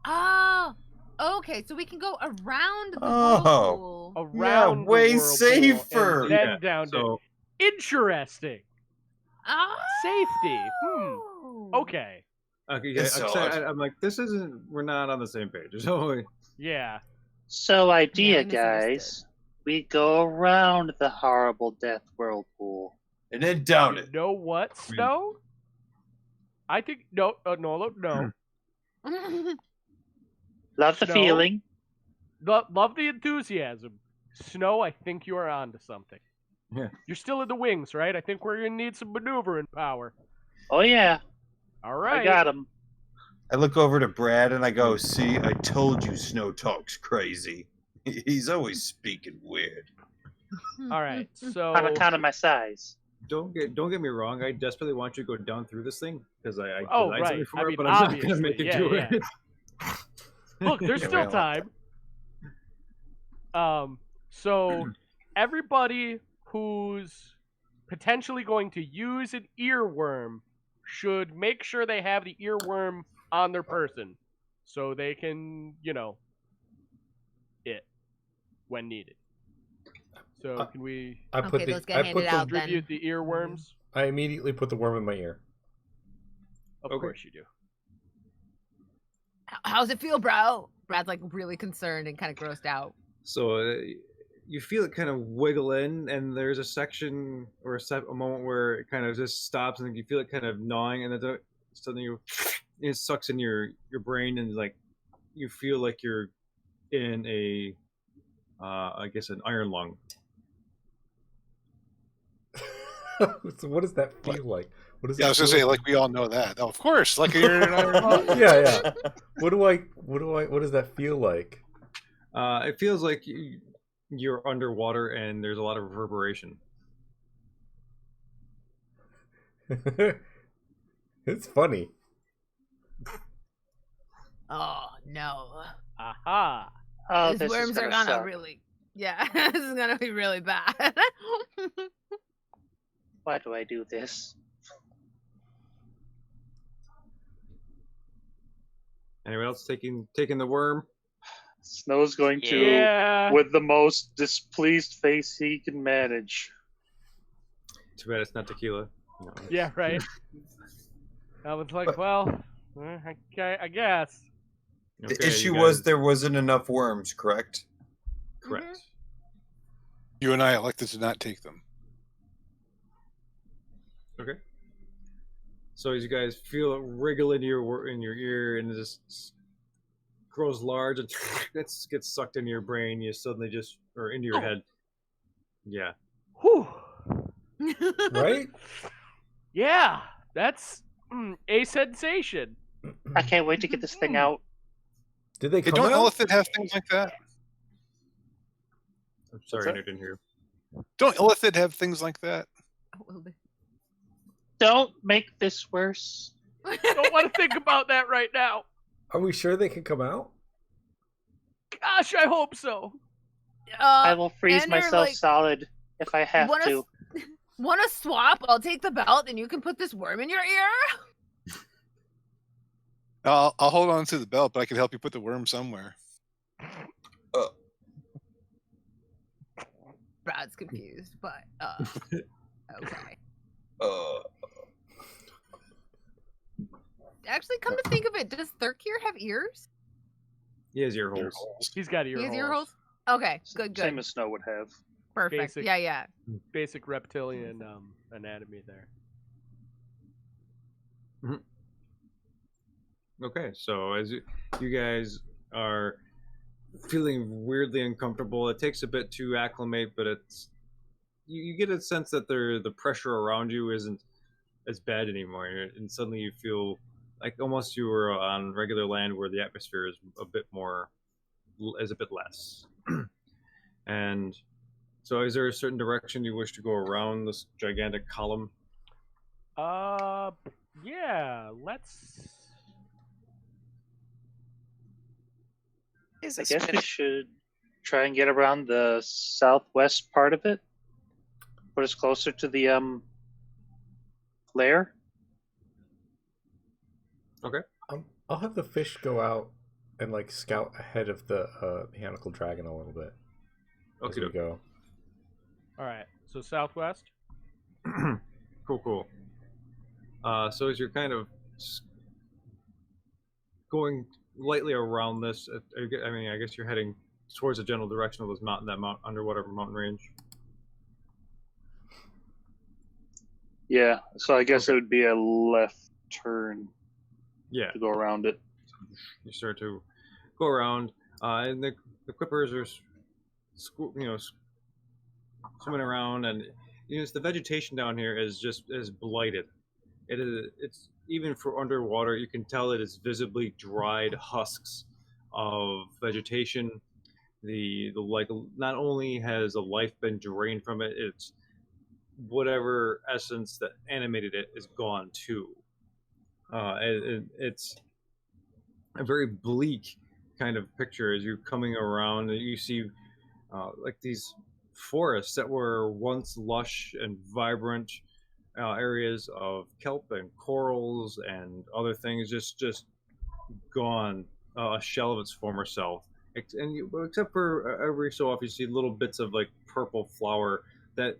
Oh, okay. So we can go around the Oh. whirlpool. Around the way whirlpool safer. and then Yeah, down to so interesting. Oh. Safety. Okay. okay, yeah, It's I'm like, this isn't. We're not on the same page. So Yeah. So, idea, Yeah, I misunderstood. guys. We go around the horrible death whirlpool. And then down You it. know what, Snow? I think no. Love the Snow? feeling. Love the enthusiasm. Snow, I think you are onto something. Yeah. You're still in the wings, right? I think we're gonna need some maneuvering power. Oh, yeah. All right. I got him. I look over to Brad and I go, see, I told you Snow talks crazy. He's always speaking weird. All right. So On account of my size. don't get me wrong. I desperately want you to go down through this thing because I Oh, designed right. something for I it, mean, but I'm not gonna make obviously, it yeah, do yeah. it. Look, there's Yeah, still we time. So everybody who's potentially going to use an earworm should make sure they have the earworm on their person so they can, it when needed. So can we I put Okay, the those get I handed put out the then. distribute the earworms? I immediately put the worm in my ear. Of Okay. course you do. How's it feel, bro? Brad's like really concerned and kind of grossed out. So you feel it kind of wiggle in, and there's a section or a moment where it kind of just stops, and you feel it kind of gnawing, and then suddenly it sucks in your brain, and like you feel like you're in a I guess an iron lung. So what does that feel like? What does Yeah, I it was gonna feel say, like, we all know that. Oh, of course, like you're in an iron lung. yeah. What does that feel like? It feels like you're underwater, and there's a lot of reverberation. It's funny. Oh no. Aha. Oh, These this is worms are gonna gonna suck. really. Yeah, this is gonna be really bad. Why do I do this? Anyone else taking the worm? Snow's going to, Yeah. with the most displeased face he can manage. Too bad it's not tequila. No. Yeah, right. I was like, well, okay, I guess. The Okay, issue you was guys- there wasn't enough worms, correct? correct. You and I elected to not take them. Okay. So as you guys feel it wriggle into your ear, and it just grows large, and gets sucked into your brain, you suddenly or into your head. Yeah. Whew. Right? Yeah, that's a sensation. I can't wait to get this thing out. Did they Hey, come don't out? Illithid have things like that? I'm sorry, I didn't hear. Don't Illithid have things like that? Don't make this worse. Don't want to think about that right now. Are we sure they can come out? Gosh, I hope so. I will freeze and they're myself like, solid if I have wanna to. Want to swap? I'll take the belt, and you can put this worm in your ear. I'll hold on to the belt, but I can help you put the worm somewhere. Brad's confused, but okay. Actually, come to think of it, does Thurkir have ears? He has ear Ear holes. holes. He's got ear He has holes. ear holes? Okay, good. Same as Snow would have. Perfect. Basic. Yeah. Basic reptilian anatomy there. Okay, so as you guys are feeling weirdly uncomfortable, it takes a bit to acclimate, but it's you get a sense that the pressure around you isn't as bad anymore, and suddenly you feel like almost you were on regular land where the atmosphere is a bit less. And so, is there a certain direction you wish to go around this gigantic column? Yeah. Let's. I guess we should try and get around the southwest part of it. Put us closer to the lair. Okay. I'll have the fish go out and like scout ahead of the mechanical dragon a little bit as we go. All right. So southwest. Cool. So as you're kind of going lightly around this, I mean, I guess you're heading towards the general direction of this underwater mountain range. Yeah, so I guess it would be a left turn. Yeah. To go around it. You start to go around, and the quippers are, swimming around, and the vegetation down here is blighted. It's even for underwater, you can tell it is visibly dried husks of vegetation. The not only has the life been drained from it, it's whatever essence that animated it is gone too. It's a very bleak kind of picture as you're coming around. You see like these forests that were once lush and vibrant areas of kelp and corals and other things just gone, a shell of its former self. Except for every so often you see little bits of like purple flower that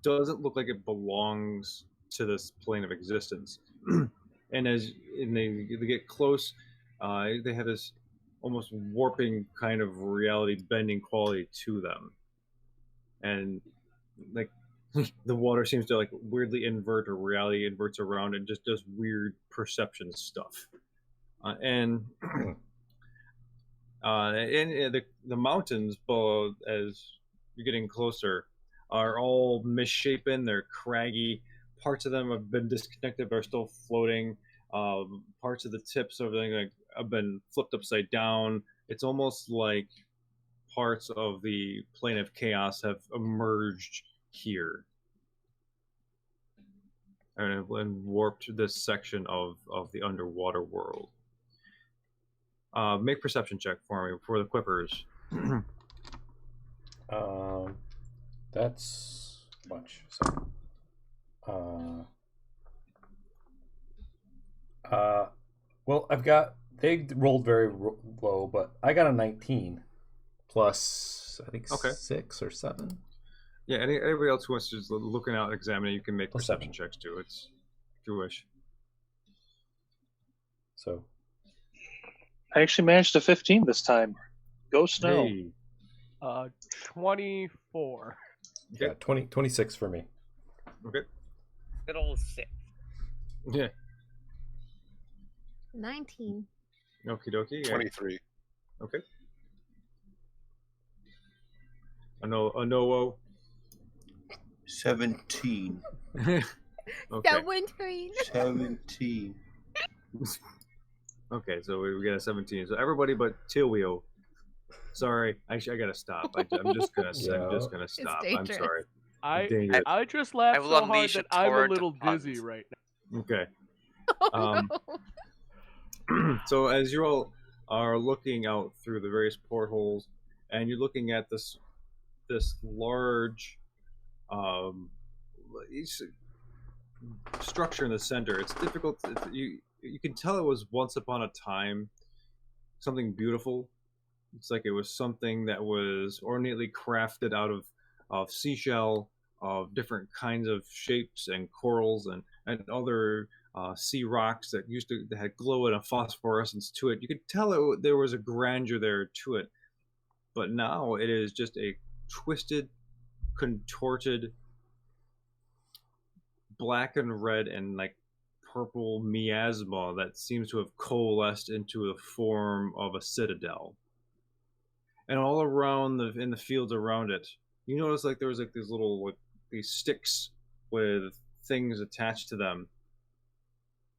doesn't look like it belongs to this plane of existence. And they get close, they have this almost warping kind of reality bending quality to them, and like the water seems to like weirdly invert, or reality inverts around and just does weird perception stuff. And the mountains, as you're getting closer, are all misshapen. They're craggy. Parts of them have been disconnected but are still floating. Parts of the tips of everything have been flipped upside down. It's almost like parts of the plane of chaos have emerged here and warped this section of the underwater world. Make perception check for me for the quippers. That's much. Well, they rolled very low, but I got a 19 plus, I think, 6 or 7. Yeah, anybody else who wants to just looking out and examining, you can make Plus perception 7. checks too. It's if you wish. So I actually managed a 15 this time. Go Snow. Hey. 24. Okay. yeah, 26 for me. Okay. Good old 6. Yeah. 19. Okie dokie. 23. Okay. AnOwO. 17. Okay. 17. Okay, so we got a 17. So everybody but Tilweo. Sorry, I gotta stop. I'm just gonna stop. I'm dangerous. sorry. I just laughed I will so hard unleash that a I'm a torrent of little puns. dizzy right now. Okay. Oh, no. So as you all are looking out through the various portholes, and you're looking at this large structure in the center, it's difficult. You can tell it was once upon a time something beautiful. It's like it was something that was ornately crafted out of seashell, of different kinds of shapes and corals and other sea rocks that that had glow and a phosphorescence to it. You could tell there was a grandeur there to it, but now it is just a twisted, contorted, black and red and like purple miasma that seems to have coalesced into the form of a citadel. And all around in the fields around it, you notice like there was like these little these sticks with things attached to them.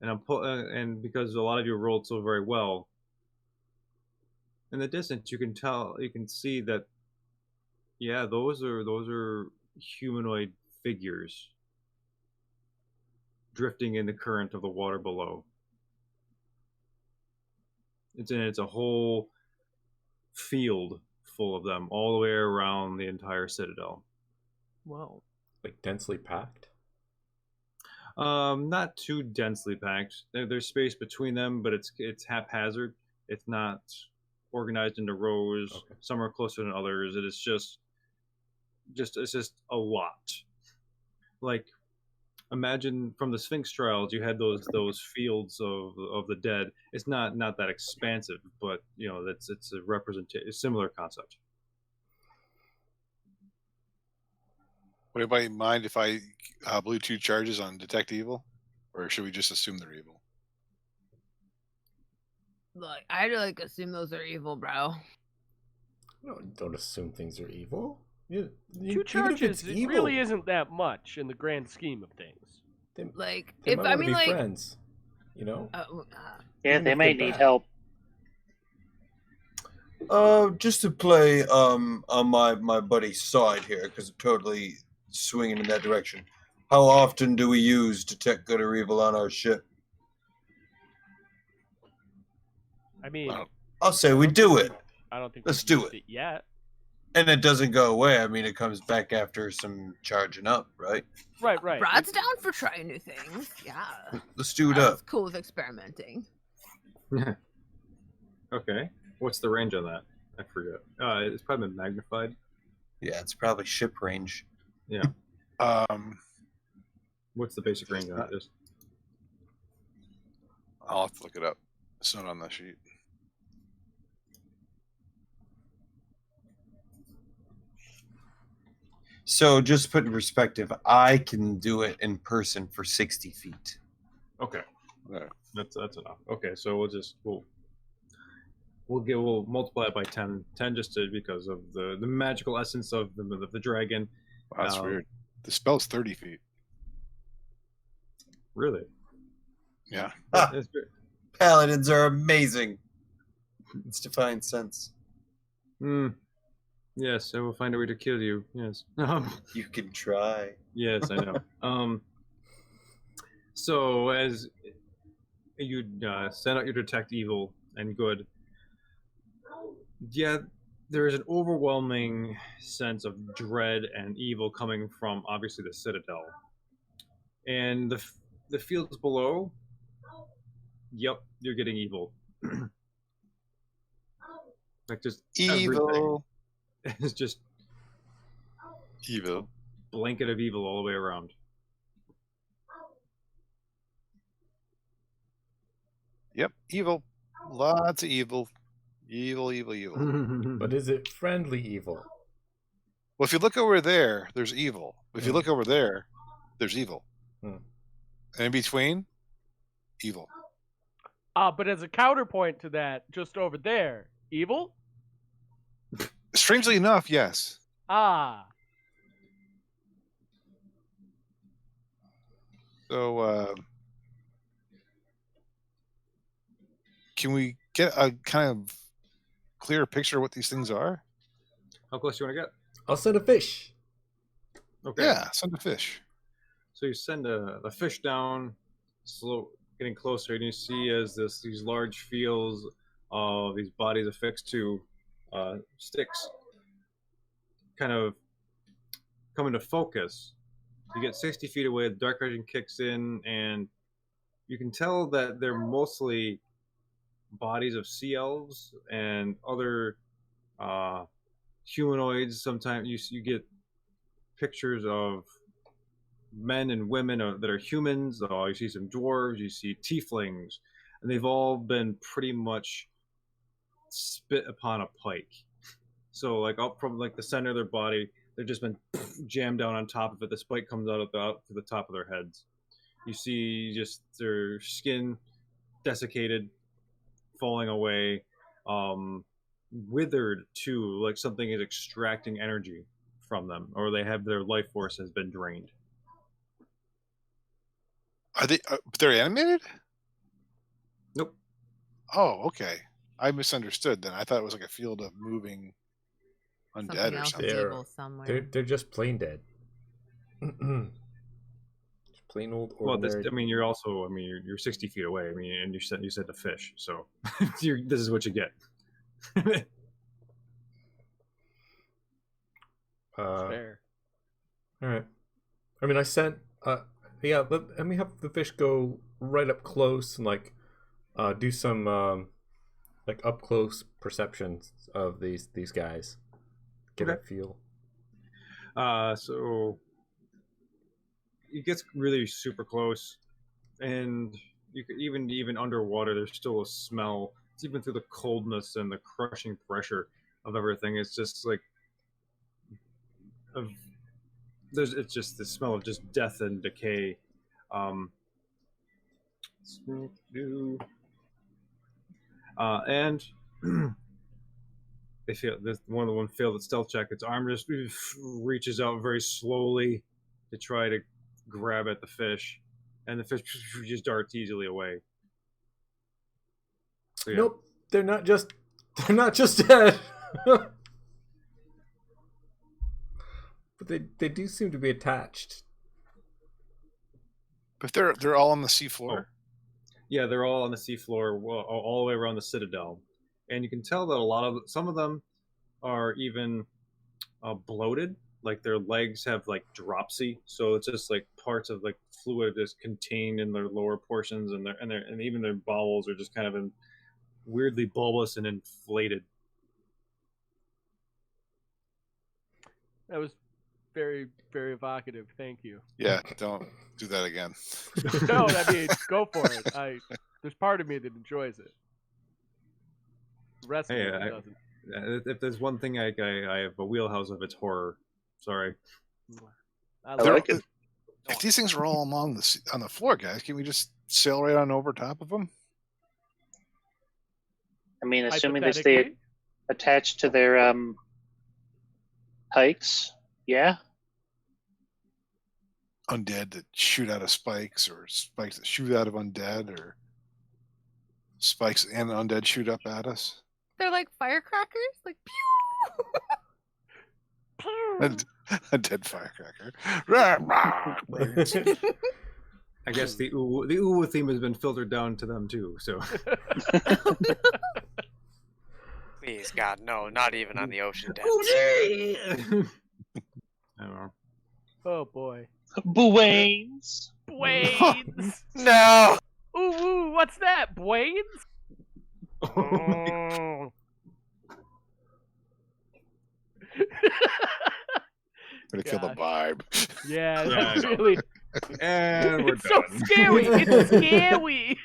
And and because a lot of you rolled so very well, in the distance you can see that, yeah, those are humanoid figures drifting in the current of the water below. It's a whole field full of them all the way around the entire citadel. Wow. Like densely packed? Not too densely packed. There's space between them, but it's haphazard. It's not organized into rows. Okay. Some are closer than others. It is just it's just a lot. Like, imagine from the Sphinx trials, you had those fields of the dead. It's not that expansive, but you know it's a similar concept. Would anybody mind if I blew 2 charges on detect evil, or should we just assume they're evil? Like, I'd like assume those are evil, bro. No, don't assume things are evil. 2 even if charges it's evil, really isn't that much in the grand scheme of things. Like, they if might I wanna mean, be like, friends, you know. Yeah, Even they if might they're need bad. help. Just to play on my buddy's side here, because I'm totally swinging in that direction. How often do we use detect good or evil on our ship? I mean, I'll say we do it, I don't think Let's we've do used it yet. and it doesn't go away. I mean, it comes back after some charging up, right? Right. Brad's down for trying new things. Yeah. Let's do it I up. was cool with experimenting. Okay. What's the range on that? I forget. It's probably been magnified. Yeah, it's probably ship range. Yeah. What's the basic range on it? I'll have to look it up. It's not on the sheet. So just to put in perspective, I can do it in person for 60 feet. Okay. Yeah. That's enough. Okay, so we'll multiply it by 10 just because of the magical essence of the dragon. Wow, that's weird. The spell's 30 feet. Really? Yeah. That's great. Paladins are amazing. It's divine sense. Yes, I will find a way to kill you. Yes. You can try. Yes, I know. So as you send out your detect evil and good, yeah, there is an overwhelming sense of dread and evil coming from obviously the citadel, and the fields below. Yep, you're getting evil. Like just Evil. everything. It's just Evil. blanket of evil all the way around. Yep, evil. Lots of evil. Evil. But is it friendly evil? Well, if you look over there, there's evil. If you look over there, there's evil. Hmm. And in between, evil. But as a counterpoint to that, just over there, evil? Strangely enough, yes. So, can we get a kind of clearer picture of what these things are? How close do you want to get? I'll send a fish. Okay. Yeah, send a fish. So you send a fish down, slow, getting closer, and you see as these large fields of these bodies affixed to sticks kind of come into focus. You get 60 feet away, the dark vision kicks in, and you can tell that they're mostly bodies of sea elves and other humanoids. Sometimes you get pictures of men and women that are humans. You see some dwarves, you see tieflings, and they've all been pretty much spit upon a pike. So like up from like the center of their body, they've just been jammed down on top of it. The spike comes out to the top of their heads. You see just their skin desiccated, falling away, withered too, like something is extracting energy from them, or their life force has been drained. Are they? They're animated? Nope. Oh, okay. I misunderstood. Then I thought it was like a field of moving undead Something or else something. stable somewhere. They're just plain dead. Just plain old ordinary. Well, you're also, you're 60 feet away. And you said the fish, so this is what you get. Fair. All right. I sent. Let me have the fish go right up close and do some up close perceptions of these guys. Get a feel. So it gets really super close, and you could even underwater. There's still a smell. It's even through the coldness and the crushing pressure of everything. It's just like it's just the smell of just death and decay. And they feel this one of the one failed its stealth check. Its arm just reaches out very slowly to try to grab at the fish, and the fish just darts easily away. So, yeah. Nope, they're not just dead. But they do seem to be attached. But they're all on the seafloor. Yeah, they're all on the seafloor, all the way around the citadel, and you can tell that some of them are even bloated. Like their legs have like dropsy, so it's just like parts of like fluid is contained in their lower portions, and even their bowels are just kind of weirdly bulbous and inflated. That was very, very evocative. Thank you. Yeah, don't do that again. No, go for it. There's part of me that enjoys it. The rest of it doesn't. If there's one thing I have a wheelhouse of, it's horror. Sorry. I like it. If these things are all on the floor, guys, can we just sail right on over top of them? Assuming they stay attached to their pikes, yeah. Undead that shoot out of spikes, or spikes that shoot out of undead, or spikes and undead shoot up at us. They're like firecrackers, like pew. A dead firecracker. I guess the ooh theme has been filtered down to them too. So. Please, God, no, not even on the ocean depths. I don't know. Oh boy. Buanes. No. Ooh, what's that, Bwains? Gonna kill the vibe. Yeah, that's really. And we're It's done. so scary. It's scary.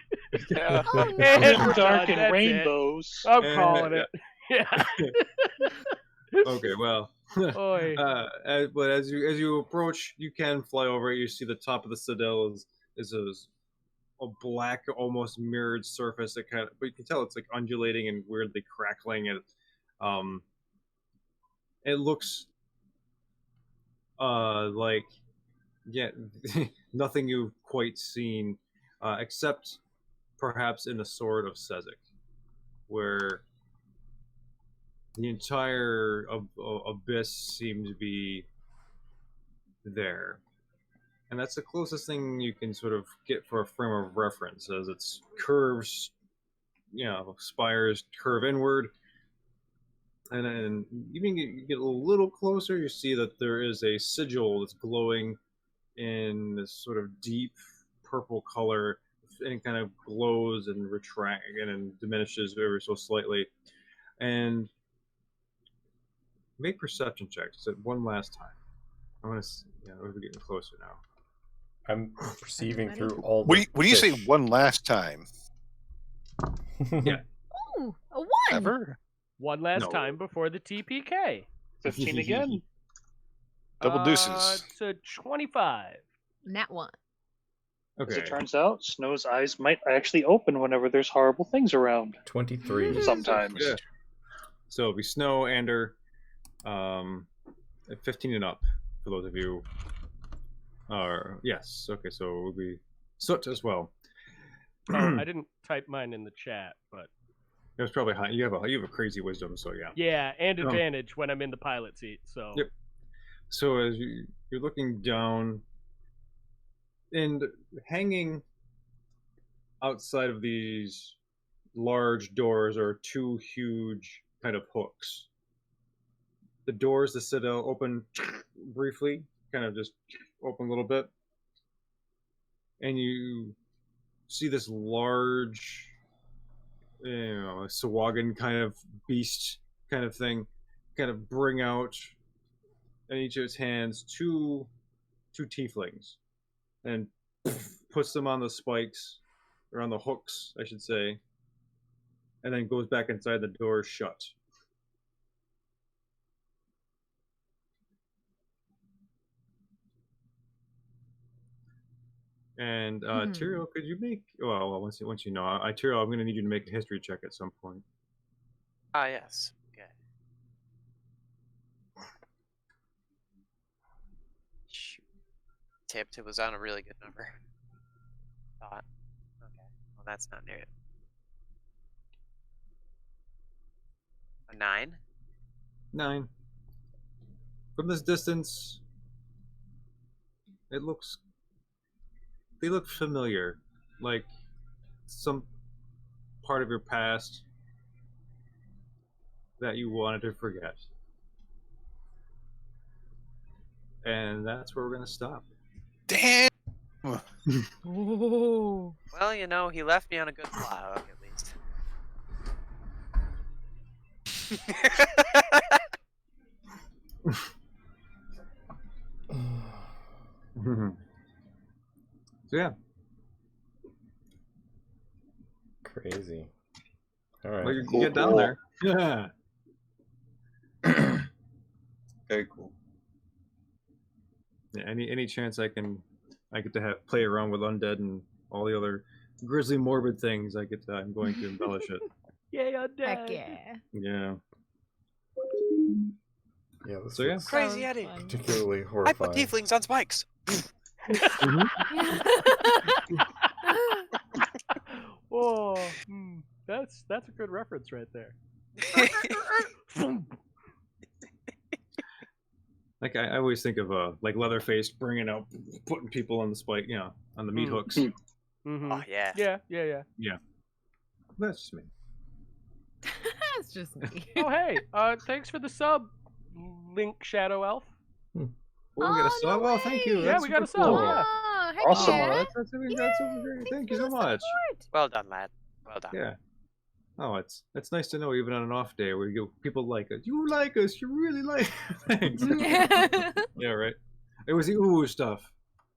Yeah. Oh, no. And we're Dark done. and That's rainbows. it. I'm calling it. Yeah. Okay, well. Oy. But as you approach, you can fly over it. You see the top of the citadel is a black, almost mirrored surface that but you can tell it's like undulating and weirdly crackling. And it looks like nothing you've quite seen, except perhaps in the Sword of Sezek, where the entire abyss seemed to be there. And that's the closest thing you can sort of get for a frame of reference, as its curves, spires curve inward. And even you get a little closer, you see that there is a sigil that's glowing in this sort of deep purple color, and it kind of glows and retracts and diminishes ever so slightly. And make perception checks one last time. We're getting closer now. I'm perceiving through all. When the you say fish. one last time, Yeah. Ooh, a 1. ever? One last No. time before the TPK. 15 again. Double deuces. It's a 25. Nat 1. As Okay. it turns out, Snow's eyes might actually open whenever there's horrible things around. 23. Sometimes. Yeah. So it'll be Snow, Ander, 15 and up for those of you. Yes. Okay. So it will be Soot as well. Oh, I didn't type mine in the chat, but It was probably high. You have a crazy wisdom, so yeah. yeah, and advantage when I'm in the pilot seat. So Yep. So as you're looking down, and hanging outside of these large doors are 2 huge kind of hooks. The doors, the citadel, open briefly, kind of just open a little bit, and you see this large, Sawagan kind of beast kind of thing, kind of bring out in each of its hands two tieflings, and puts them on the spikes, or on the hooks, I should say, and then goes back inside. The door shut. And Tyrael, could you make? Well, once you know, Tyrael, I'm going to need you to make a history check at some point. Ah, yes. Okay. Shoot. Tipped. It was on a really good number. Thought. Okay. Well, that's not near it. A 9. 9. From this distance, they look familiar, like some part of your past that you wanted to forget. And that's where we're going to stop. Damn. Ooh. Well, you know, he left me on a good fly hook, at least. So yeah, Crazy. All right. well, you Cool, get down cool. there. Yeah. Very cool. Yeah, any chance I get to play around with undead and all the other grisly morbid things, I'm going to embellish it. yay, undead. Heck yeah. Yeah. Yeah, this So, yeah. looks Crazy Sounds Eddie. fun. particularly I put horrifying. tieflings on spikes. Oh, that's a good reference right there. Like I always think of like Leatherface bringing out, putting people on the spike, on the meat hooks. Mm-hmm. Oh, yeah. Yeah. That's just me. That's just me. Oh, hey, thanks for the sub, Link Shadow Elf. Oh, we got a Oh, sub. no Oh, thank you. way. Yeah, That's we got a super sub. cool. Yeah. Oh, heck Awesome. yeah. That's super great. Thank you so much. Well done, lad. Well done. Yeah. Oh, it's nice to know even on an off day where people like us. You like us. You really like us. Thanks. Yeah, right. It was the ooh stuff.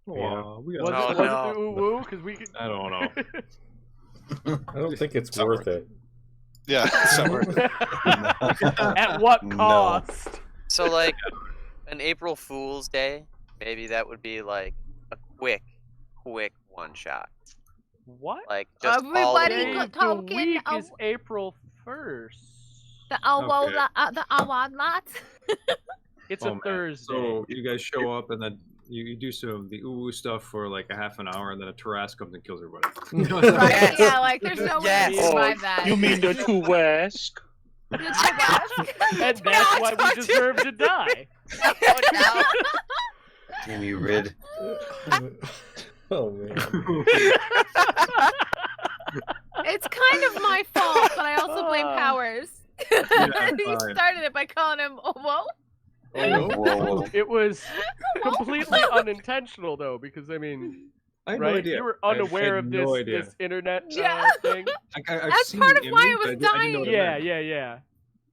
Yeah. Aw, we Was got Oh, it the no. ooh woo? Because we could. I don't know. I don't think it's not worth it. Yeah. Somewhere. At what No. cost? So, like, an April Fool's Day, maybe that would be like a quick one shot. What? Like, just Everybody all Day of go of it. the talking week of- is April 1st. The AnOwO, Okay. the Oddlot. It's Oh, a man. Thursday. So you guys show up and then you do some of the ooh stuff for like a half an hour, and then a Taras comes and kills everybody. Right? Yes. Yeah, like there's no way Yes. to survive that. You mean the two Wesk? The two And Wesk. that's why we deserve to die. Oh, no. Damn you, Rid. Oh man. It's kind of my fault, but I also blame Powers. He fine. started it by calling him Whoa. Whoa. It was completely unintentional, though, because I mean, I had right? no idea. You were I had unaware of no this idea. this internet Yeah. thing. I've That's seen part the of why image, it was but I didn't know what it Yeah, meant. yeah.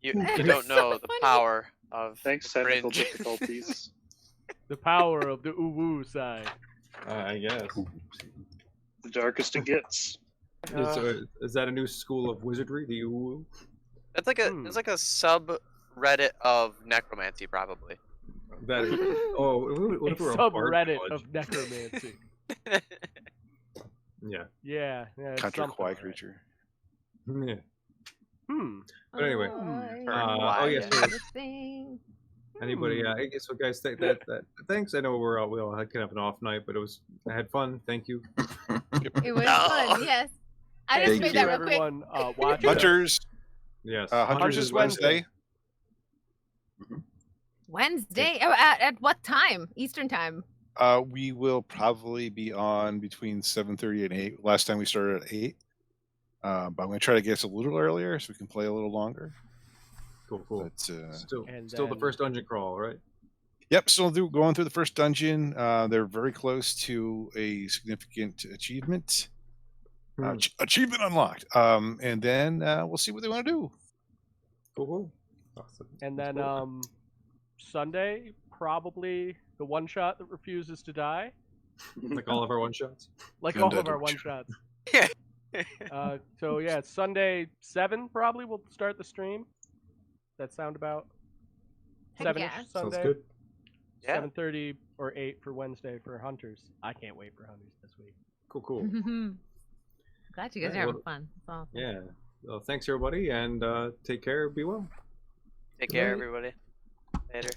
You It's don't so know the funny. power of Thanks, technical fringe. difficulties. The power of the ooh woo side. I guess. The darkest it gets. Is that a new school of wizardry? The AnOwO? It's like a it's like a subreddit of necromancy, probably. That is, what if we're a bard Subreddit college? of necromancy. Yeah. Yeah. It's Counter something, quiet right? creature. Yeah. But But anyway, Quiet. anybody? So guys, thanks. I know we all had kind of an off night, but I had fun. Thank you. It was No. fun, yes. I just Thank made you. that real quick. everyone watching. Hunters. Yes. Hunters is Wednesday. Wednesday? Oh, at what time? Eastern time. We will probably be on between 7:30 and 8. Last time we started at 8. But I'm going to try to get us a little earlier so we can play a little longer. Cool. But, Still And the then- first dungeon crawl, right? Yep, still going through the first dungeon. They're very close to a significant achievement. Achievement unlocked. And then we'll see what they want to do. Cool. Awesome. And then Sunday, probably the one shot that refuses to die. Like all of our one shots. Like Undead all of our one one shots. So yeah, Sunday 7 probably we'll start the stream. That sound about Heck 7ish yeah. Sunday. Sounds good. Yeah. 7:30 or 8 for Wednesday for Hunters. I can't wait for Hunters this week. Cool. Glad you guys Yeah, are well, having fun. That's awesome. Yeah. Well, thanks everybody, and take care. Be well. Take care, everybody. Later.